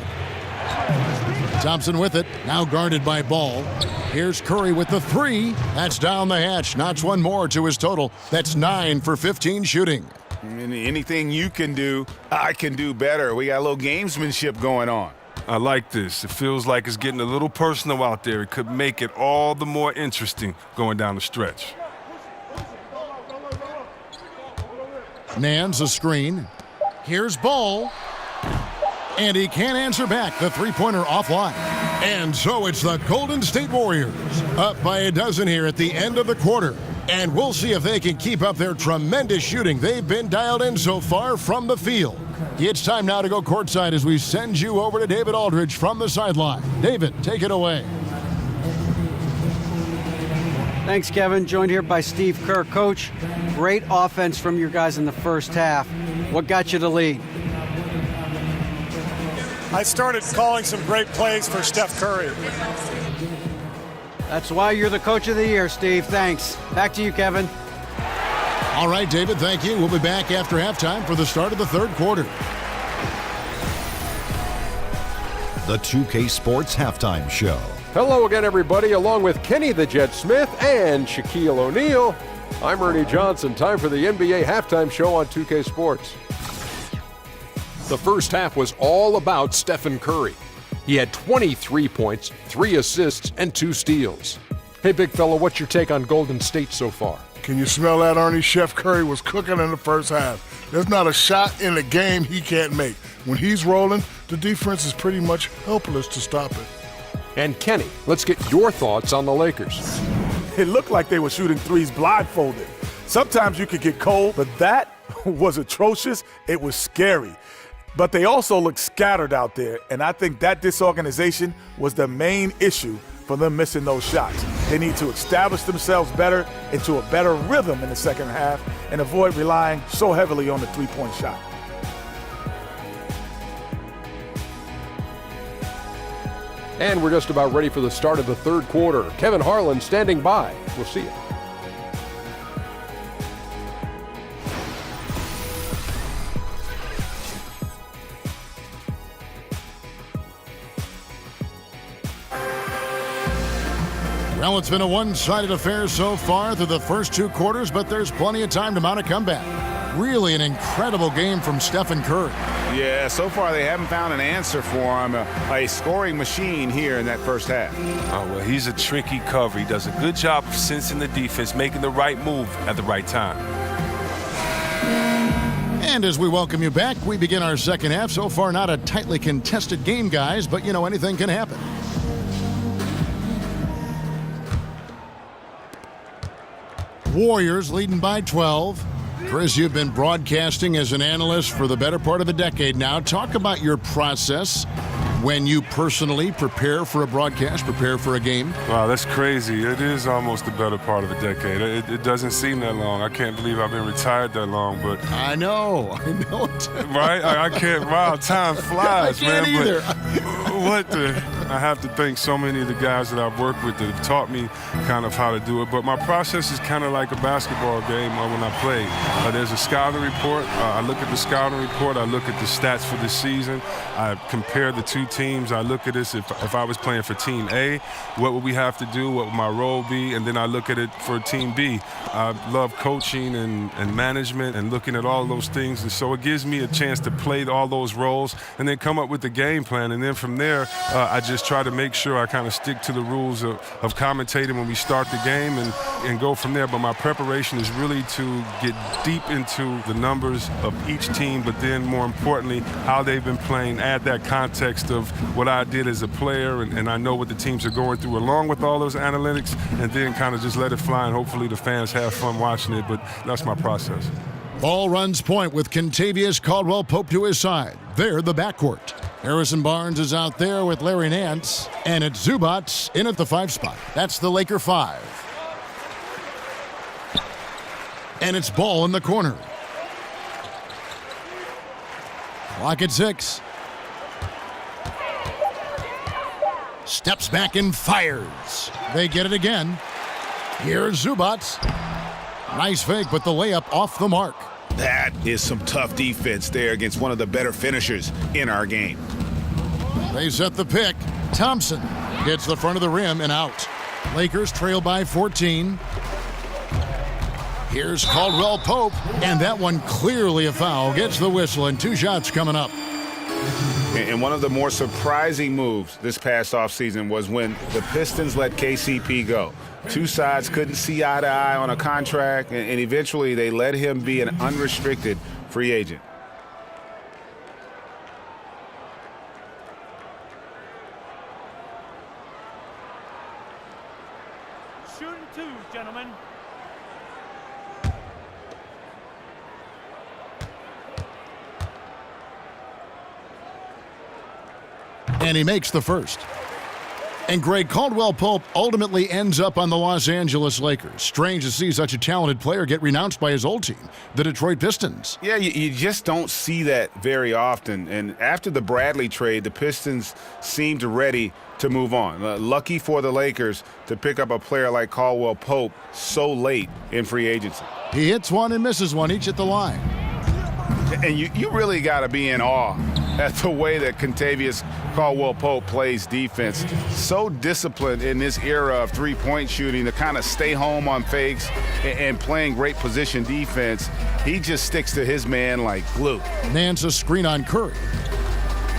Thompson with it, now guarded by Ball. Here's Curry with the 3. That's down the hatch. Knocks one more to his total. That's 9 for 15 shooting. Anything you can do, I can do better. We got a little gamesmanship going on. I like this. It feels like it's getting a little personal out there. It could make it all the more interesting going down the stretch. Nance a screen. Here's Ball. And he can't answer back. The three-pointer offline. And so it's the Golden State Warriors up by a dozen here at the end of the quarter. And we'll see if they can keep up their tremendous shooting they've been dialed in so far from the field. It's time now to go courtside as we send you over to David Aldridge from the sideline. David, take it away. Thanks, Kevin. Joined here by Steve Kerr. Coach, great offense from your guys in the first half. What got you the lead? I started calling some great plays for Steph Curry. That's why you're the coach of the year, Steve. Thanks. Back to you, Kevin. All right, David, thank you. We'll be back after halftime for the start of the third quarter. The 2K Sports Halftime Show. Hello again, everybody, along with Kenny the Jet Smith and Shaquille O'Neal. I'm Ernie Johnson. Time for the NBA Halftime Show on 2K Sports. The first half was all about Stephen Curry. He had 23 points, 3 assists, and 2 steals. Hey, big fella, what's your take on Golden State so far? Can you smell that, Ernie? Chef Curry was cooking in the first half. There's not a shot in the game he can't make. When he's rolling, the defense is pretty much helpless to stop it. And Kenny, let's get your thoughts on the Lakers. It looked like they were shooting threes blindfolded. Sometimes you could get cold, but that was atrocious. It was scary. But they also looked scattered out there, and I think that disorganization was the main issue for them missing those shots. They need to establish themselves better into a better rhythm in the second half and avoid relying so heavily on the three-point shot. And we're just about ready for the start of the third quarter. Kevin Harlan standing by. We'll see you. Well, it's been a one-sided affair so far through the first 2 quarters, but there's plenty of time to mount a comeback. Really an incredible game from Stephen Curry. Yeah, so far they haven't found an answer for him, a scoring machine here in that first half. Oh, well, he's a tricky cover. He does a good job of sensing the defense, making the right move at the right time. And as we welcome you back, we begin our second half. So far, not a tightly contested game, guys, but, you know, anything can happen. Warriors leading by 12. Chris, you've been broadcasting as an analyst for the better part of a decade now. Talk about your process when you personally prepare for a broadcast, prepare for a game. Wow, that's crazy. It is almost the better part of a decade. It doesn't seem that long. I can't believe I've been retired that long, but... I know it. Right? I can't. Wow, time flies, I can't man. either. What the... I have to thank so many of the guys that I've worked with that have taught me kind of how to do it. But my process is kind of like a basketball game when I play. There's a scouting report. I look at the scouting report. I look at the stats for the season. I compare the two teams. I look at this. If I was playing for Team A, what would we have to do? What would my role be? And then I look at it for Team B. I love coaching and management and looking at all those things. And so it gives me a chance to play all those roles and then come up with the game plan. And then from there, I just try to make sure I kind of stick to the rules of commentating when we start the game and go from there. But my preparation is really to get deep into the numbers of each team, but then more importantly, how they've been playing, add that context of what I did as a player, and I know what the teams are going through along with all those analytics, and then kind of just let it fly, and hopefully the fans have fun watching it, but that's my process. Ball runs point with Kentavious Caldwell-Pope to his side. They're the backcourt. Harrison Barnes is out there with Larry Nance, and it's Zubac in at the 5 spot. That's the Laker 5. And it's Ball in the corner. Clock at 6. Steps back and fires. They get it again. Here's Zubats. Nice fake, but the layup off the mark. That is some tough defense there against one of the better finishers in our game. They set the pick. Thompson gets the front of the rim and out. Lakers trail by 14. Here's Caldwell Pope, and that one clearly a foul. Gets the whistle, and 2 shots coming up. And one of the more surprising moves this past offseason was when the Pistons let KCP go. 2 sides couldn't see eye to eye on a contract, and eventually they let him be an unrestricted free agent. Shooting 2, gentlemen. And he makes the first. And Greg, Caldwell Pope ultimately ends up on the Los Angeles Lakers. Strange to see such a talented player get renounced by his old team, the Detroit Pistons. Yeah, you just don't see that very often. And after the Bradley trade, the Pistons seemed ready to move on. Lucky for the Lakers to pick up a player like Caldwell Pope so late in free agency. He hits one and misses one, each at the line. And you really got to be in awe at the way that Kentavious Caldwell-Pope plays defense. So disciplined in this era of three-point shooting to kind of stay home on fakes and playing great position defense. He just sticks to his man like glue. Nance a screen on Curry.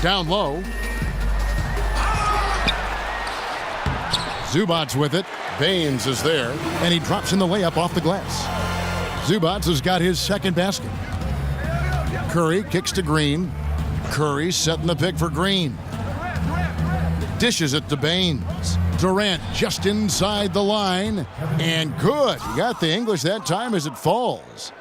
Down low. Zubats with it. Baines is there, and he drops in the layup off the glass. Zubats has got his second basket. Curry kicks to Green. Curry setting the pick for Green. Dishes it to Baines. Durant just inside the line. And good. He got the English that time as it falls.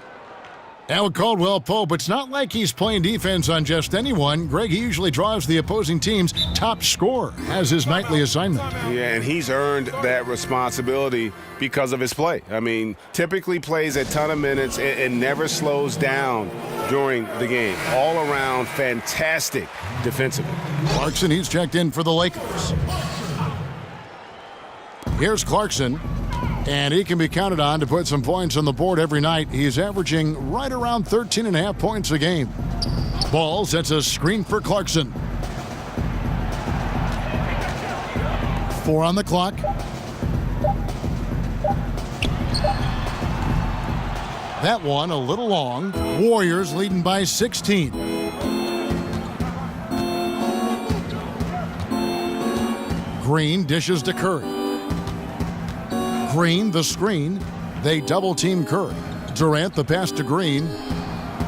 Now with Caldwell Pope, it's not like he's playing defense on just anyone. Greg, he usually draws the opposing team's top scorer as his nightly assignment. Yeah, and he's earned that responsibility because of his play. I mean, typically plays a ton of minutes and never slows down during the game. All around fantastic defensively. Clarkson, he's checked in for the Lakers. Here's Clarkson. And he can be counted on to put some points on the board every night. He's averaging right around 13.5 points a game. Ball sets a screen for Clarkson. 4 on the clock. That one a little long. Warriors leading by 16. Green dishes to Curry. Green, the screen. They double-team Curry. Durant, the pass to Green.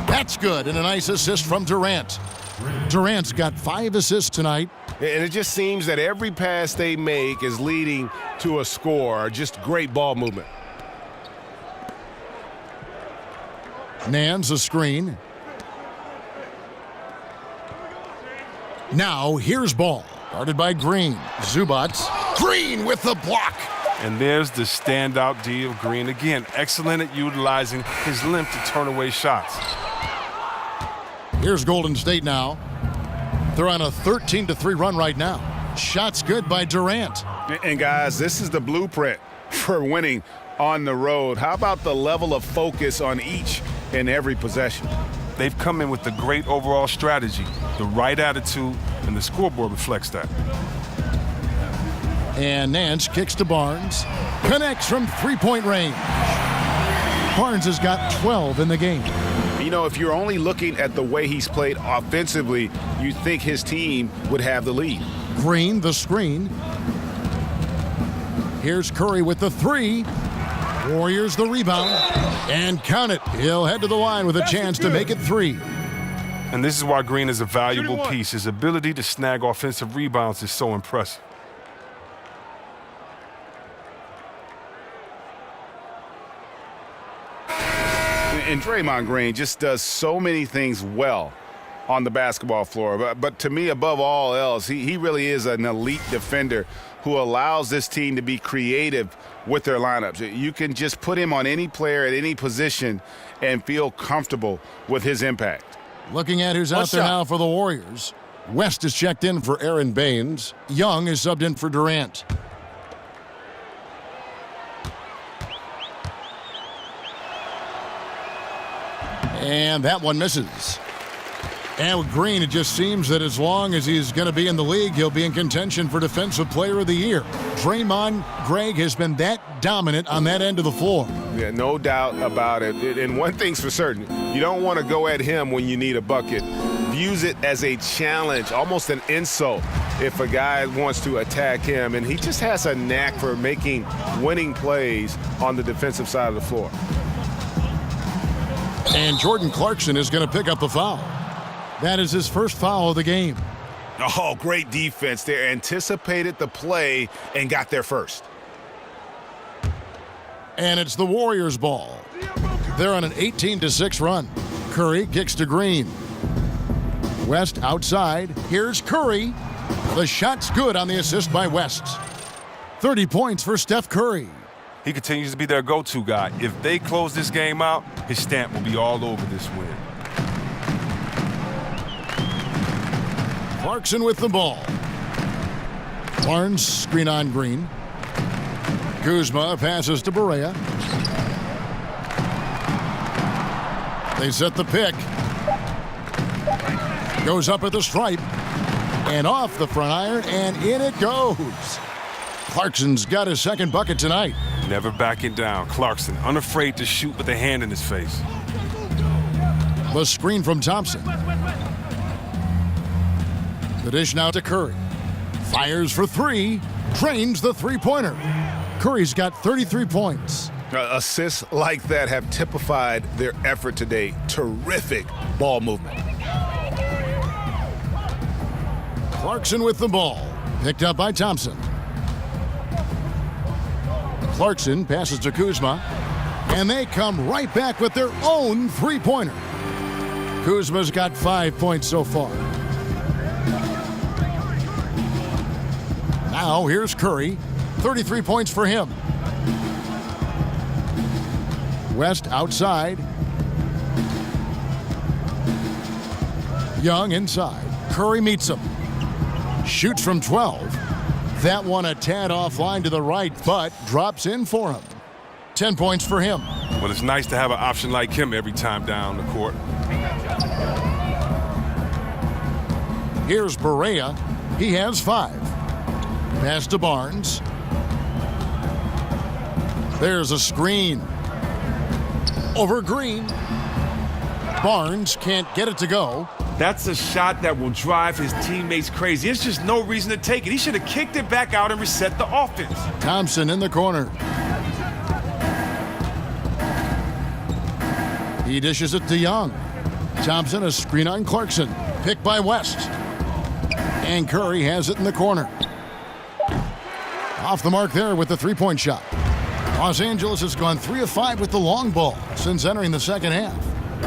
That's good, and a nice assist from Durant. Durant's got 5 assists tonight. And it just seems that every pass they make is leading to a score. Just great ball movement. Nance, a screen. Now, here's ball. Guarded by Green. Zubats. Green with the block. And there's the standout D of Green. Again, excellent at utilizing his length to turn away shots. Here's Golden State now. They're on a 13-3 run right now. Shots good by Durant. And guys, this is the blueprint for winning on the road. How about the level of focus on each and every possession? They've come in with a great overall strategy, the right attitude, and the scoreboard reflects that. And Nance kicks to Barnes. Connects from three-point range. Barnes has got 12 in the game. You know, if you're only looking at the way he's played offensively, you think his team would have the lead. Green, the screen. Here's Curry with the 3. Warriors the rebound. And count it. He'll head to the line with a chance to make it 3. And this is why Green is a valuable piece. His ability to snag offensive rebounds is so impressive. And Draymond Green just does so many things well on the basketball floor. But to me, above all else, he really is an elite defender who allows this team to be creative with their lineups. You can just put him on any player at any position and feel comfortable with his impact. Looking at who's out there now for the Warriors. West is checked in for Aaron Baines. Young is subbed in for Durant. And that one misses. And with Green, it just seems that as long as he's going to be in the league, he'll be in contention for Defensive Player of the Year. Draymond Greg has been that dominant on that end of the floor. Yeah, no doubt about it. And one thing's for certain, you don't want to go at him when you need a bucket. Views it as a challenge, almost an insult if a guy wants to attack him. And he just has a knack for making winning plays on the defensive side of the floor. And Jordan Clarkson is going to pick up the foul. That is his first foul of the game. Oh, great defense there. Anticipated the play and got there first. And it's the Warriors' ball. They're on an 18-6 run. Curry kicks to Green. West outside. Here's Curry. The shot's good on the assist by West. 30 points for Steph Curry. He continues to be their go-to guy. If they close this game out, his stamp will be all over this win. Clarkson with the ball. Barnes screen on Green. Kuzma passes to Barea. They set the pick. Goes up at the stripe. And off the front iron, and in it goes. Clarkson's got his second bucket tonight. Never backing down. Clarkson, unafraid to shoot with a hand in his face. The screen from Thompson. The dish now to Curry. Fires for three. Drains the three-pointer. Curry's got 33 points. Assists like that have typified their effort today. Terrific ball movement. Clarkson with the ball. Picked up by Thompson. Clarkson passes to Kuzma. And they come right back with their own three-pointer. Kuzma's got 5 points so far. Now here's Curry. 33 points for him. West outside. Young inside. Curry meets him. Shoots from 12. That one a tad offline to the right, but drops in for him. 10 points for him. Well, it's nice to have an option like him every time down the court. Here's Barea. He has 5. Pass to Barnes. There's a screen. Over Green. Barnes can't get it to go. That's a shot that will drive his teammates crazy. There's just no reason to take it. He should have kicked it back out and reset the offense. Thompson in the corner. He dishes it to Young. Thompson, a screen on Clarkson. Picked by West. And Curry has it in the corner. Off the mark there with the three-point shot. Los Angeles has gone 3 of 5 with the long ball since entering the second half.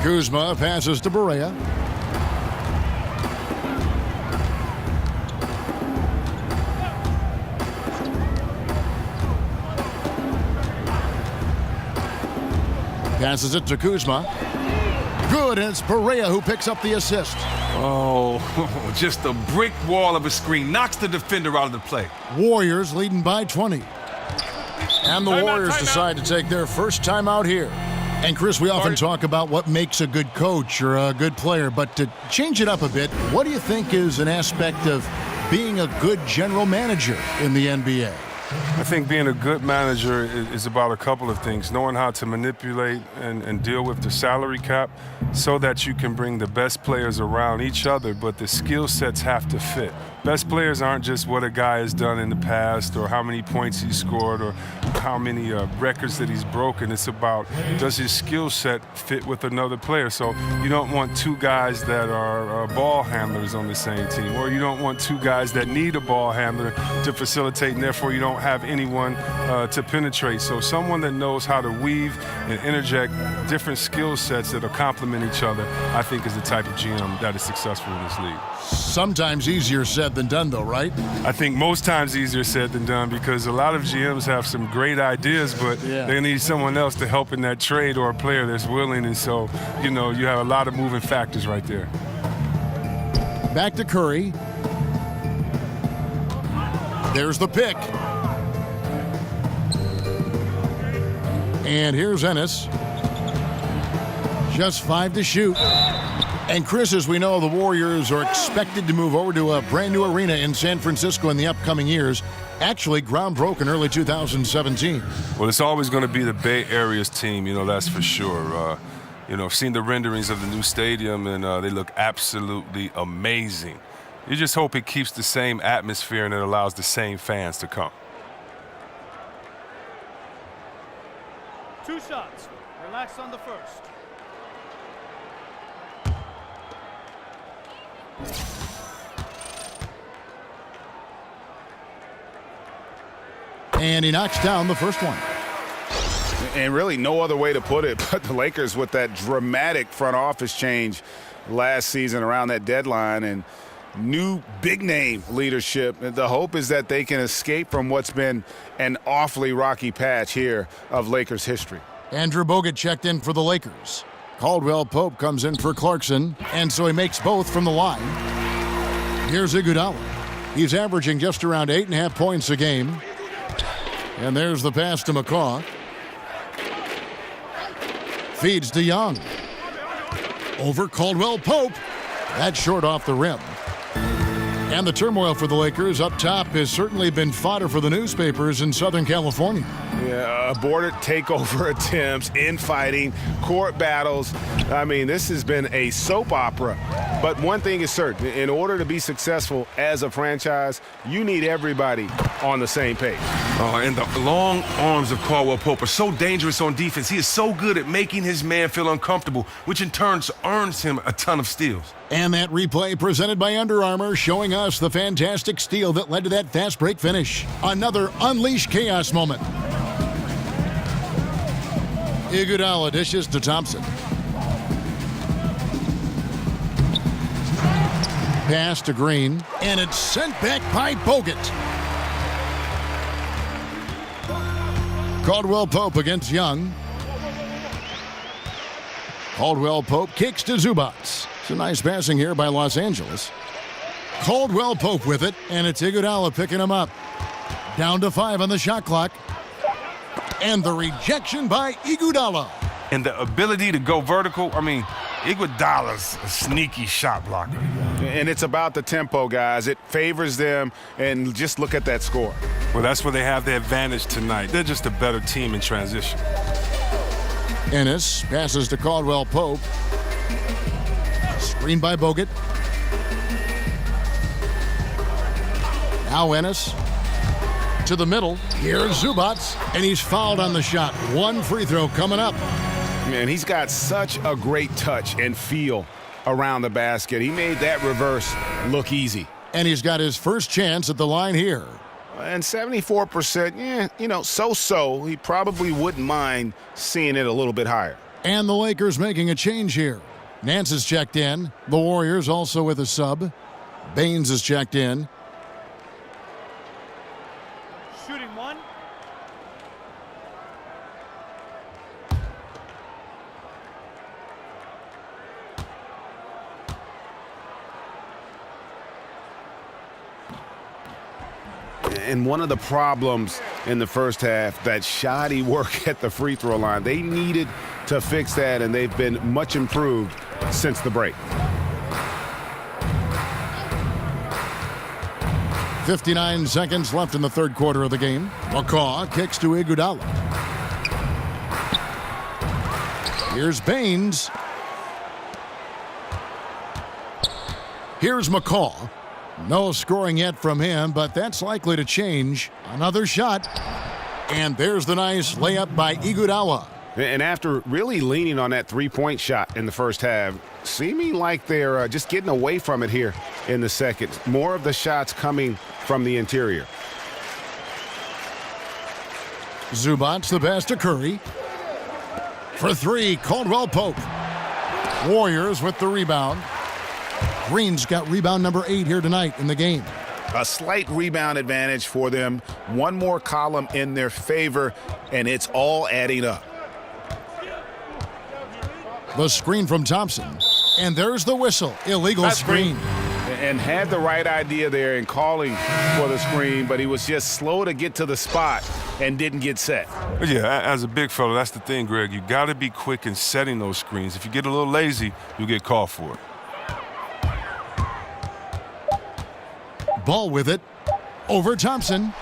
Kuzma passes to Barea. Passes it to Kuzma. Good, and it's Barea who picks up the assist. Oh, just a brick wall of a screen. Knocks the defender out of the play. Warriors leading by 20. And the Warriors decide to take their first time out here. And Chris, we often talk about what makes a good coach or a good player, but to change it up a bit, what do you think is an aspect of being a good general manager in the NBA? I think being a good manager is about a couple of things. Knowing how to manipulate and deal with the salary cap so that you can bring the best players around each other, but the skill sets have to fit. Best players aren't just what a guy has done in the past or how many points he scored or how many records that he's broken. It's about, does his skill set fit with another player? So you don't want 2 guys that are ball handlers on the same team, or you don't want 2 guys that need a ball handler to facilitate, and therefore you don't have anyone to penetrate. So someone that knows how to weave and interject different skill sets that will complement each other, I think is the type of GM that is successful in this league. Sometimes easier said than done, though, right? I think most times easier said than done because a lot of GMs have some great ideas, but they need someone else to help in that trade or a player that's willing. And so, you have a lot of moving factors right there. Back to Curry. There's the pick. And here's Ennis. Just 5 to shoot. And Chris, as we know, the Warriors are expected to move over to a brand new arena in San Francisco in the upcoming years. Actually, ground broke in early 2017. Well, it's always going to be the Bay Area's team, that's for sure. I've seen the renderings of the new stadium, and they look absolutely amazing. You just hope it keeps the same atmosphere and it allows the same fans to come. 2 shots. Relax on the first. And he knocks down the first one. And really no other way to put it, but the Lakers with that dramatic front office change last season around that deadline and new big name leadership. The hope is that they can escape from what's been an awfully rocky patch here of Lakers history. Andrew Bogut checked in for the Lakers. Caldwell Pope comes in for Clarkson, and so he makes both from the line. Here's Iguodala. He's averaging just around 8.5 points a game. And there's the pass to McCaw. Feeds to Young. Over Caldwell Pope. That's short off the rim. And the turmoil for the Lakers up top has certainly been fodder for the newspapers in Southern California. Yeah, aborted takeover attempts, infighting, court battles. I mean, this has been a soap opera. But one thing is certain, in order to be successful as a franchise, you need everybody on the same page. And the long arms of Caldwell Pope are so dangerous on defense. He is so good at making his man feel uncomfortable, which in turn earns him a ton of steals. And that replay presented by Under Armour showing us the fantastic steal that led to that fast break finish. Another unleashed chaos moment. Iguodala dishes to Thompson. Pass to Green, and it's sent back by Bogut. Caldwell Pope against Young. Caldwell Pope kicks to Zubats. It's a nice passing here by Los Angeles. Caldwell Pope with it, and it's Iguodala picking him up. Down to 5 on the shot clock. And the rejection by Iguodala. And the ability to go vertical, Iguodala's a sneaky shot blocker. And it's about the tempo, guys. It favors them, and just look at that score. Well, that's where they have the advantage tonight. They're just a better team in transition. Ennis passes to Caldwell Pope. Screen by Bogut. Now Ennis to the middle. Here's Zubats, and he's fouled on the shot. One free throw coming up. Man, he's got such a great touch and feel around the basket. He made that reverse look easy. And he's got his first chance at the line here. And 74%, so-so. He probably wouldn't mind seeing it a little bit higher. And the Lakers making a change here. Nance is checked in. The Warriors also with a sub. Baines is checked in. Shooting one. And one of the problems in the first half, that shoddy work at the free throw line. They needed to fix that, and they've been much improved since the break. 59 seconds left in the third quarter of the game. McCaw kicks to Iguodala. Here's Baines. Here's McCaw. No scoring yet from him, but that's likely to change. Another shot. And there's the nice layup by Iguodala. And after really leaning on that three-point shot in the first half, seeming like they're just getting away from it here in the second. More of the shots coming from the interior. Zubats the pass to Curry. For 3, Caldwell Pope. Warriors with the rebound. Green's got rebound number 8 here tonight in the game. A slight rebound advantage for them. One more column in their favor, and it's all adding up. The screen from Thompson. And there's the whistle. Illegal screen. And had the right idea there in calling for the screen, but he was just slow to get to the spot and didn't get set. Yeah, as a big fella, that's the thing, Greg. You got to be quick in setting those screens. If you get a little lazy, you'll get called for it. Ball with it. Over Thompson.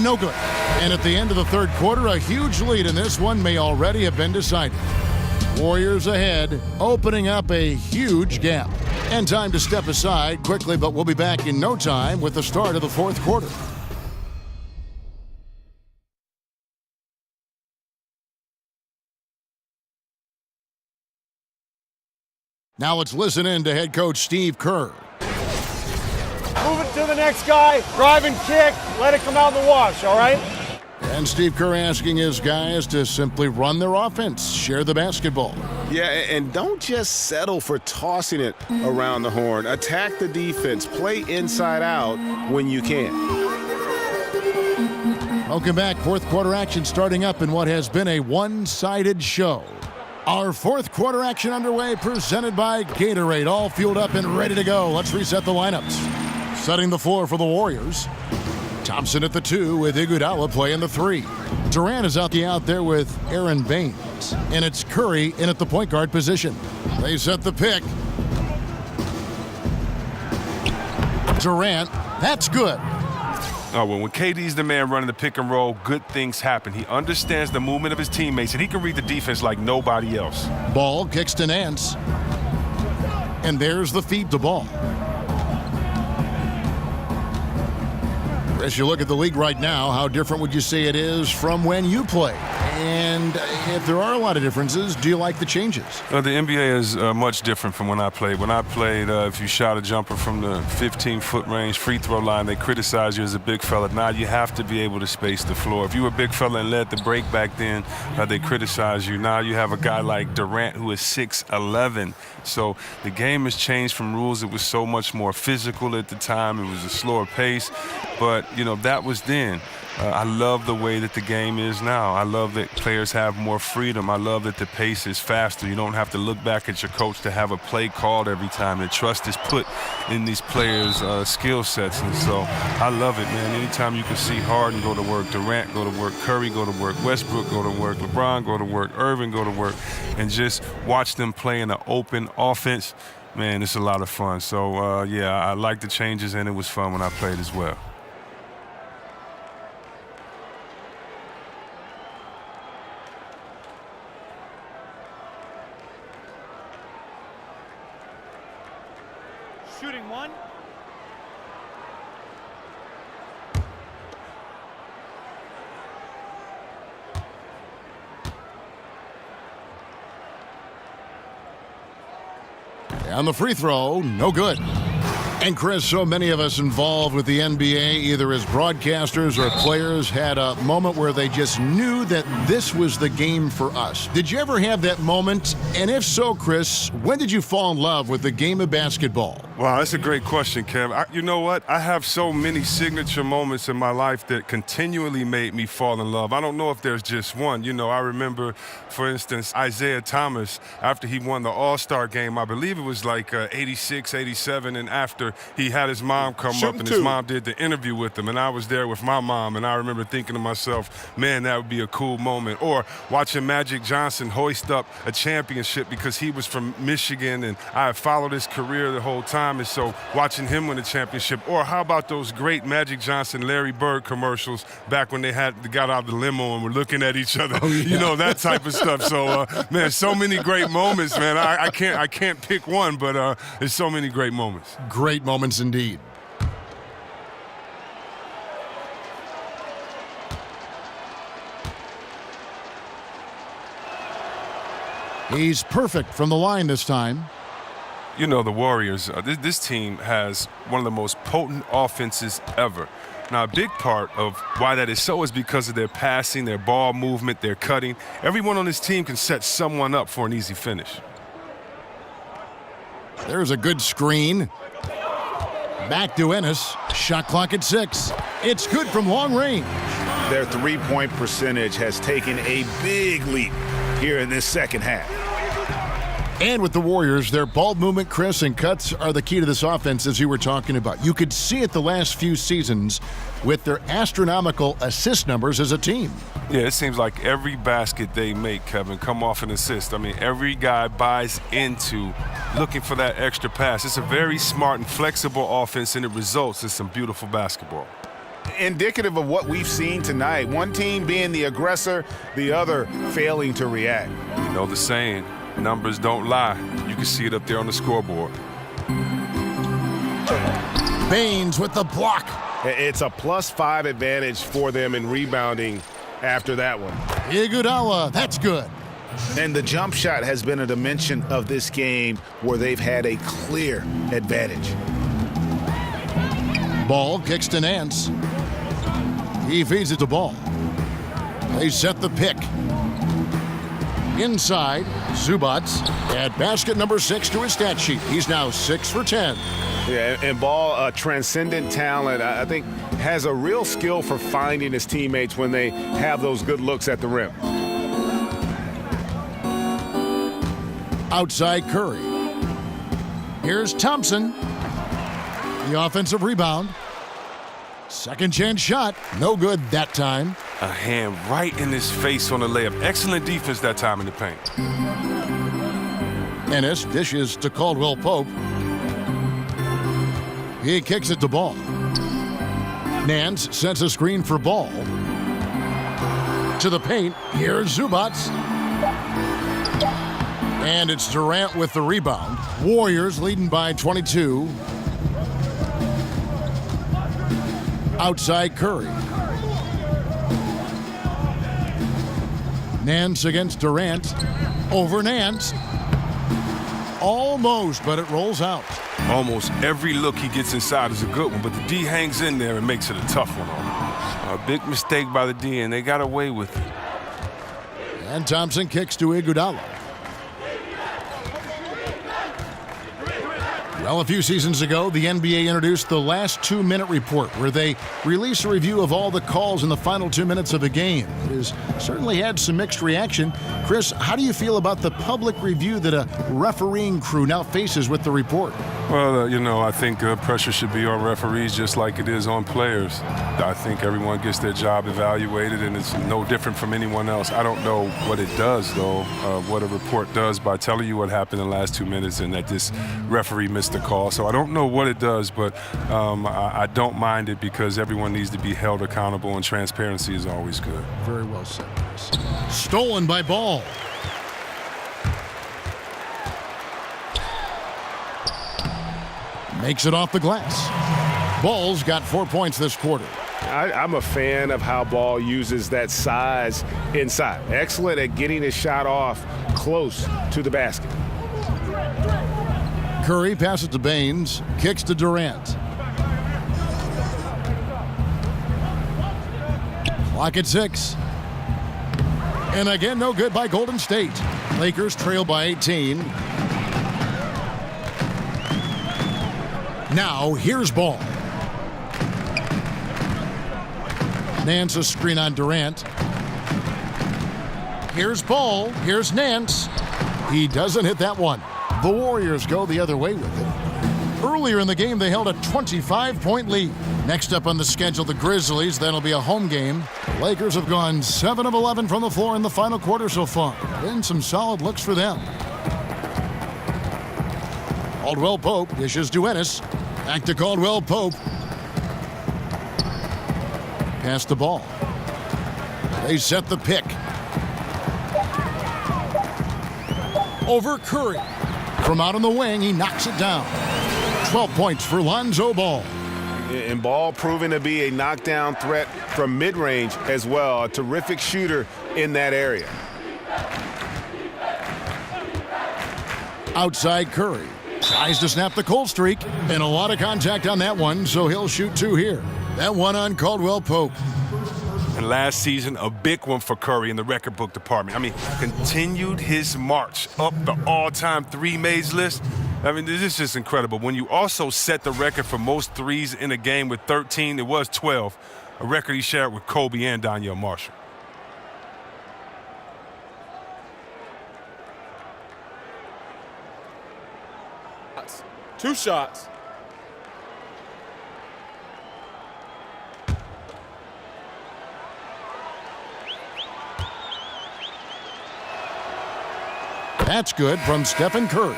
No good. And at the end of the third quarter, a huge lead in this one may already have been decided. Warriors ahead, opening up a huge gap. And time to step aside quickly, but we'll be back in no time with the start of the fourth quarter. Now let's listen in to head coach Steve Kerr. Move it to the next guy. Drive and kick. Let it come out in the wash, all right? And Steve Kerr asking his guys to simply run their offense, share the basketball. Yeah, and don't just settle for tossing it around the horn. Attack the defense. Play inside out when you can. Welcome back. Fourth quarter action starting up in what has been a one-sided show. Our fourth quarter action underway, presented by Gatorade. All fueled up and ready to go. Let's reset the lineups. Setting the floor for the Warriors. Thompson at the 2 with Iguodala playing the 3. Durant is out there with Aaron Baines. And it's Curry in at the point guard position. They set the pick. Durant, that's good. Oh, well, when KD's the man running the pick and roll, good things happen. He understands the movement of his teammates, and he can read the defense like nobody else. Ball kicks to Nance. And there's the feed to Ball. As you look at the league right now, how different would you say it is from when you played? And if there are a lot of differences, do you like the changes? The NBA is much different from when I played. When I played, if you shot a jumper from the 15-foot range free throw line, they criticize you as a big fella. Now you have to be able to space the floor. If you were a big fella and led the break back then, they criticize you. Now you have a guy like Durant who is 6'11". So the game has changed from rules. It was so much more physical at the time. It was a slower pace. But, that was then. I love the way that the game is now. I love that players have more freedom. I love that the pace is faster. You don't have to look back at your coach to have a play called every time. The trust is put in these players' skill sets. And so I love it, man. Anytime you can see Harden go to work, Durant go to work, Curry go to work, Westbrook go to work, LeBron go to work, Irving go to work, and just watch them play in an open offense, man, it's a lot of fun. So, I like the changes, and it was fun when I played as well. Shooting one. On the free throw, no good. And Chris, so many of us involved with the NBA, either as broadcasters or players, had a moment where they just knew that this was the game for us. Did you ever have that moment? And if so, Chris, when did you fall in love with the game of basketball? Wow, that's a great question, Kev. You know what? I have so many signature moments in my life that continually made me fall in love. I don't know if there's just one. I remember, for instance, Isaiah Thomas, after he won the All-Star game, I believe it was like 86, 87, and after he had his mom come up and his mom did the interview with him, and I was there with my mom, and I remember thinking to myself, man, that would be a cool moment. Or watching Magic Johnson hoist up a championship because he was from Michigan, and I had followed his career the whole time, and so watching him win a championship. Or how about those great Magic Johnson, Larry Bird commercials back when they got out of the limo and were looking at each other, that type of stuff. So, man, so many great moments, man. I can't pick one, but there's so many great moments. Great moments indeed. He's perfect from the line this time. The Warriors, this team has one of the most potent offenses ever. Now, a big part of why that is so is because of their passing, their ball movement, their cutting. Everyone on this team can set someone up for an easy finish. There's a good screen. Back to Ennis. Shot clock at 6. It's good from long range. Their three-point percentage has taken a big leap here in this second half. And with the Warriors, their ball movement, Chris, and cuts are the key to this offense, as you were talking about. You could see it the last few seasons with their astronomical assist numbers as a team. Yeah, it seems like every basket they make, Kevin, come off an assist. I mean, every guy buys into looking for that extra pass. It's a very smart and flexible offense, and it results in some beautiful basketball. Indicative of what we've seen tonight. One team being the aggressor, the other failing to react. You know the saying, numbers don't lie. You can see it up there on the scoreboard. Baines with the block. It's a +5 advantage for them in rebounding after that one. Iguodala, that's good. And the jump shot has been a dimension of this game where they've had a clear advantage. Ball kicks to Nance. He feeds it to Ball. They set the pick. Inside, Zubac at basket number 6 to his stat sheet. He's now 6 for 10. Yeah, and Ball, a transcendent talent, I think has a real skill for finding his teammates when they have those good looks at the rim. Outside Curry. Here's Thompson. The offensive rebound. Second chance shot. No good that time. A hand right in his face on the layup. Excellent defense that time in the paint. Ennis dishes to Caldwell Pope. He kicks it to Ball. Nance sets a screen for Ball. To the paint. Here's Zubac. And it's Durant with the rebound. Warriors leading by 22. Outside Curry. Nance against Durant. Over Nance. Almost, but it rolls out. Almost every look he gets inside is a good one, but the D hangs in there and makes it a tough one on him. A big mistake by the D, and they got away with it. And Thompson kicks to Iguodala. Well, a few seasons ago, the NBA introduced the last 2-minute report, where they release a review of all the calls in the final 2 minutes of a game. It has certainly had some mixed reaction. Chris, how do you feel about the public review that a refereeing crew now faces with the report? Well, I think pressure should be on referees just like it is on players. I think everyone gets their job evaluated, and it's no different from anyone else. I don't know what it does, though, what a report does by telling you what happened in the last 2 minutes and that this referee missed the call. So I don't know what it does, but I don't mind it because everyone needs to be held accountable, and transparency is always good. Very well said, Chris. Stolen by Ball. Makes it off the glass. Ball's got 4 points this quarter. I'm a fan of how Ball uses that size inside. Excellent at getting his shot off close to the basket. Curry passes to Baines, kicks to Durant. Clock at 6. And again, no good by Golden State. Lakers trail by 18. Now, here's Ball. Nance a screen on Durant. Here's Ball. Here's Nance. He doesn't hit that one. The Warriors go the other way with it. Earlier in the game, they held a 25-point lead. Next up on the schedule, the Grizzlies. That'll be a home game. The Lakers have gone 7 of 11 from the floor in the final quarter so far. Been some solid looks for them. Caldwell Pope dishes to Ennis. Back to Caldwell Pope. Pass the ball. They set the pick. Over Curry. From out on the wing, he knocks it down. 12 points for Lonzo Ball. And Ball proving to be a knockdown threat from mid-range as well. A terrific shooter in that area. Outside Curry. Tries to snap the cold streak, and a lot of contact on that one, so he'll shoot 2 here. That one on Caldwell Pope. And last season, a big one for Curry in the record book department. I mean, continued his march up the all-time 3 made list. I mean, this is just incredible. When you also set the record for most threes in a game with 13, it was 12, a record he shared with Kobe and Donyell Marshall. Two shots. That's good from Stephen Curry.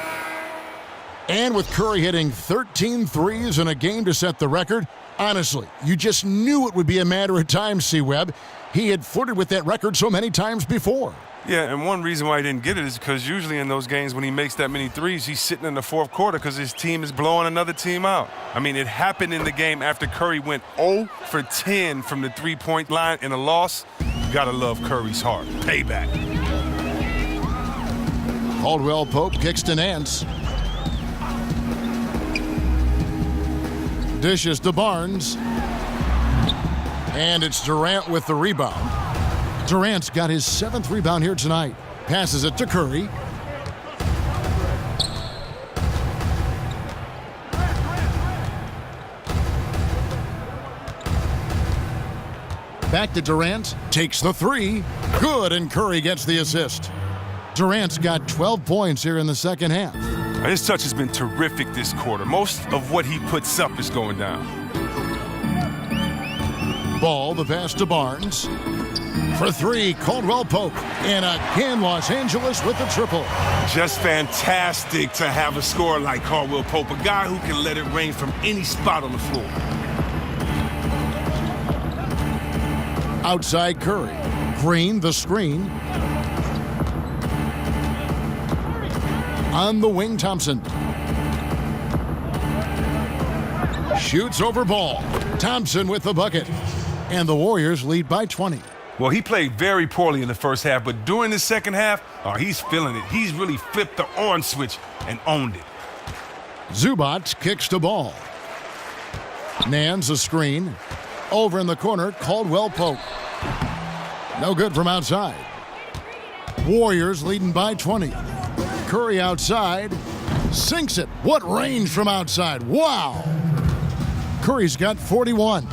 And with Curry hitting 13 threes in a game to set the record, honestly, you just knew it would be a matter of time, C-Webb. He had flirted with that record so many times before. Yeah, and one reason why he didn't get it is because usually in those games when he makes that many threes, he's sitting in the fourth quarter because his team is blowing another team out. I mean, it happened in the game after Curry went 0 for 10 from the three-point line in a loss. You gotta love Curry's heart. Payback. Caldwell Pope kicks to Nance. Dishes to Barnes. And it's Durant with the rebound. Durant's got his 7th rebound here tonight. Passes it to Curry. Back to Durant. Takes the 3. Good, and Curry gets the assist. Durant's got 12 points here in the second half. His touch has been terrific this quarter. Most of what he puts up is going down. Ball, the pass to Barnes. For 3, Caldwell Pope. And again, Los Angeles with the triple. Just fantastic to have a scorer like Caldwell Pope, a guy who can let it rain from any spot on the floor. Outside Curry. Green, the screen. On the wing, Thompson. Shoots over Ball. Thompson with the bucket. And the Warriors lead by 20. Well, he played very poorly in the first half, but during the second half, he's feeling it. He's really flipped the on switch and owned it. Zubac kicks to Ball. Nance a screen. Over in the corner, Caldwell Pope. No good from outside. Warriors leading by 20. Curry outside. Sinks it. What range from outside. Wow. Curry's got 41.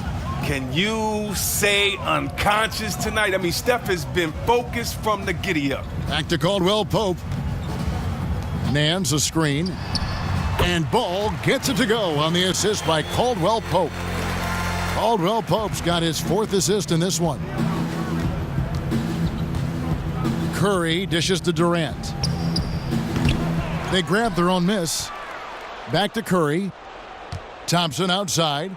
Can you say unconscious tonight? I mean, Steph has been focused from the giddy-up. Back to Caldwell Pope. Nance a screen. And Ball gets it to go on the assist by Caldwell Pope. Caldwell Pope's got his 4th assist in this one. Curry dishes to Durant. They grab their own miss. Back to Curry. Thompson outside.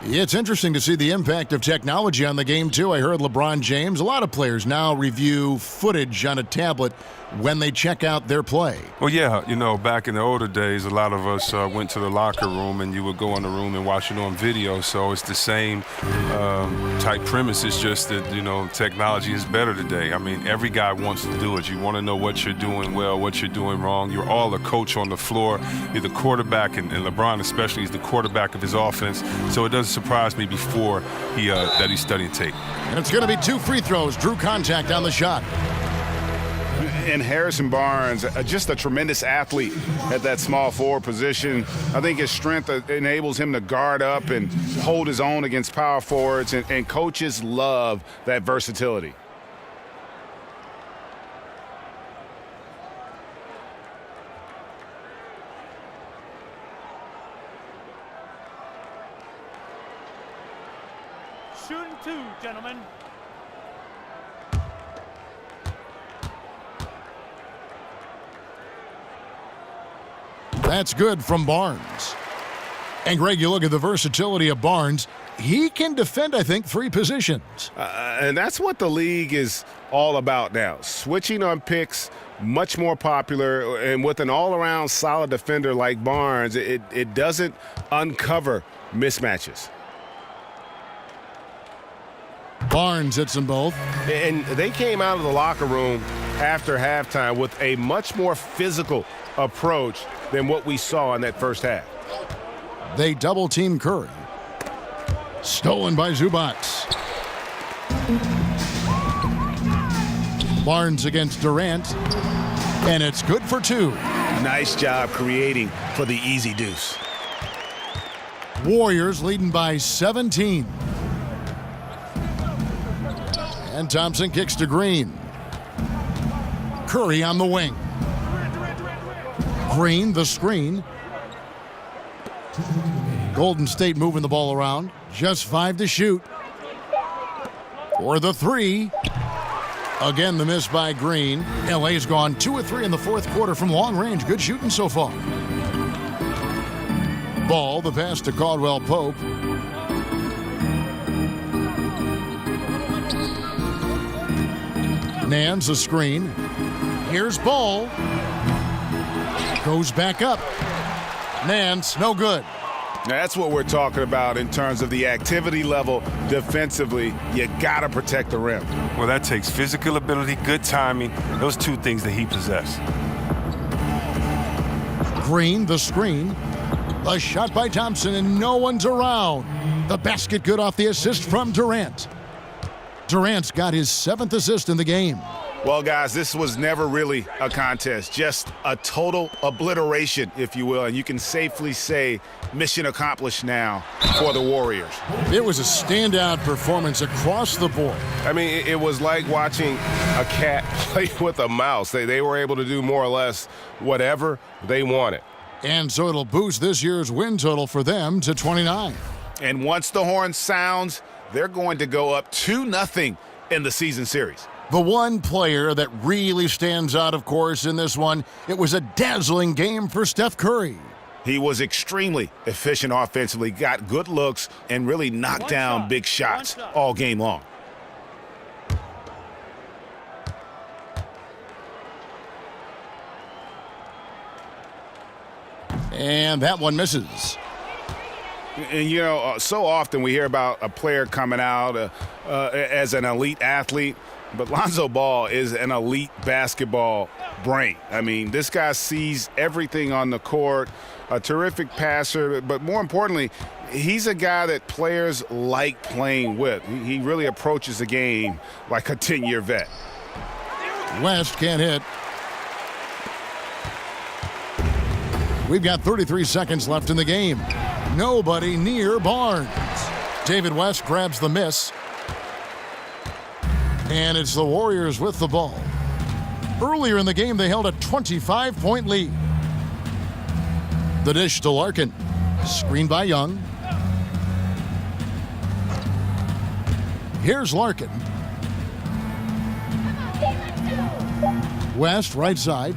It's interesting to see the impact of technology on the game, too. I heard LeBron James, a lot of players now review footage on a tablet when they check out their play. Well, yeah, you know, back in the older days, a lot of us went to the locker room and you would go in the room and watch it on video. So it's the same type premise. It's just that, you know, technology is better today. I mean, every guy wants to do it. You want to know what you're doing well, what you're doing wrong. You're all a coach on the floor. You're the quarterback, and LeBron especially is the quarterback of his offense. So it doesn't surprise me before that he's studying tape. And it's going to be 2 free throws. Drew contact on the shot. And Harrison Barnes, just a tremendous athlete at that small forward position. I think his strength enables him to guard up and hold his own against power forwards, and coaches love that versatility. Shooting 2, gentlemen. That's good from Barnes. And, Greg, you look at the versatility of Barnes. He can defend, I think, 3 positions. And that's what the league is all about now. Switching on picks, much more popular. And with an all-around solid defender like Barnes, it doesn't uncover mismatches. Barnes hits them both. And they came out of the locker room after halftime with a much more physical approach than what we saw in that first half. They double-team Curry. Stolen by Zubac. Barnes against Durant. And it's good for 2. Nice job creating for the easy deuce. Warriors leading by 17. And Thompson kicks to Green. Curry on the wing. Green, the screen. Golden State moving the ball around. Just 5 to shoot. For the 3. Again, the miss by Green. LA's gone 2 of 3 in the fourth quarter from long range. Good shooting so far. Ball, the pass to Caldwell Pope. Nance a screen. Here's Ball. Goes back up. Nance, no good. That's what we're talking about in terms of the activity level defensively. You got to protect the rim. Well, that takes physical ability, good timing. Those 2 things that he possesses. Green, the screen. A shot by Thompson, and no one's around. The basket good off the assist from Durant. Durant's got his 7th assist in the game. Well, guys, this was never really a contest, just a total obliteration, if you will, and you can safely say mission accomplished now for the Warriors. It was a standout performance across the board. I mean, it was like watching a cat play with a mouse. They were able to do more or less whatever they wanted. And so it'll boost this year's win total for them to 29. And once the horn sounds, they're going to go up 2-0 in the season series. The one player that really stands out, of course, in this one, it was a dazzling game for Steph Curry. He was extremely efficient offensively, got good looks, and really knocked down big shots all game long. And that one misses. And, you know, so often we hear about a player coming out as an elite athlete, but Lonzo Ball is an elite basketball brain. I mean, this guy sees everything on the court, a terrific passer, but more importantly, he's a guy that players like playing with. He really approaches the game like a 10-year vet. West can't hit. We've got 33 seconds left in the game. Nobody near Barnes. David West grabs the miss. And it's the Warriors with the ball. Earlier in the game, they held a 25-point lead. The dish to Larkin. Screened by Young. Here's Larkin. West, right side.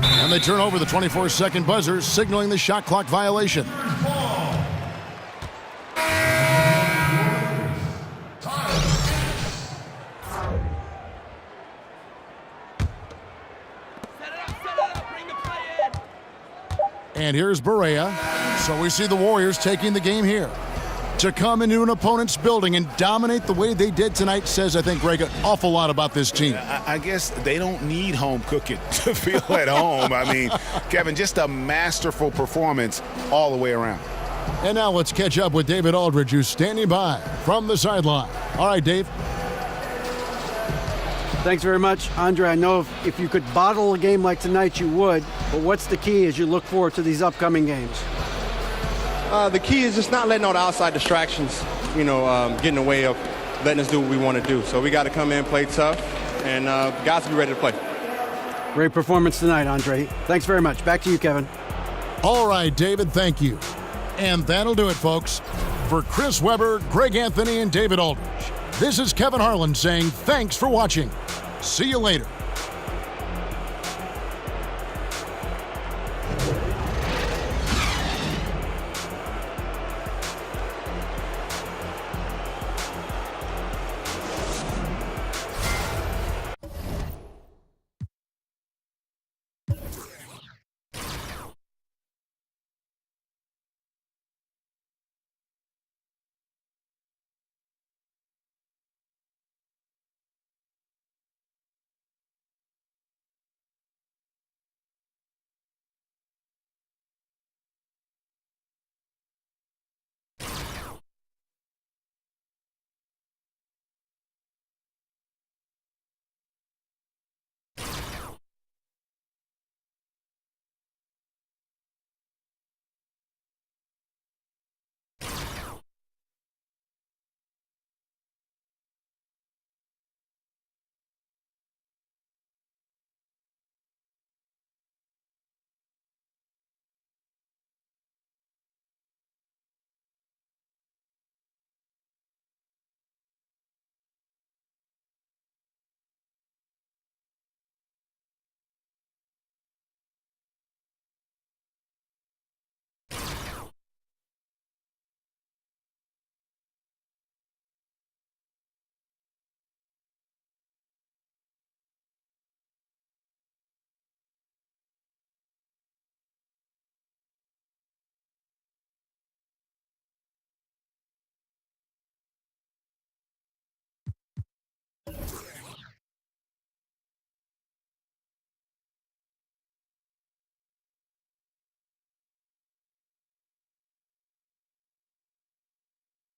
And they turn over the 24-second buzzer, signaling the shot clock violation. And here's Barea. So we see the Warriors taking the game here. To come into an opponent's building and dominate the way they did tonight says, I think, Greg, an awful lot about this team. I guess they don't need home cooking to feel at home. I mean, Kevin, just a masterful performance all the way around. And now let's catch up with David Aldridge, who's standing by from the sideline. All right, Dave. Thanks very much, Andre. I know if you could bottle a game like tonight, you would. But what's the key as you look forward to these upcoming games? The key is just not letting all the outside distractions, get in the way of letting us do what we want to do. So we got to come in, play tough, and guys be ready to play. Great performance tonight, Andre. Thanks very much. Back to you, Kevin. All right, David, thank you. And that'll do it, folks. For Chris Webber, Greg Anthony, and David Aldridge, this is Kevin Harlan saying thanks for watching. See you later.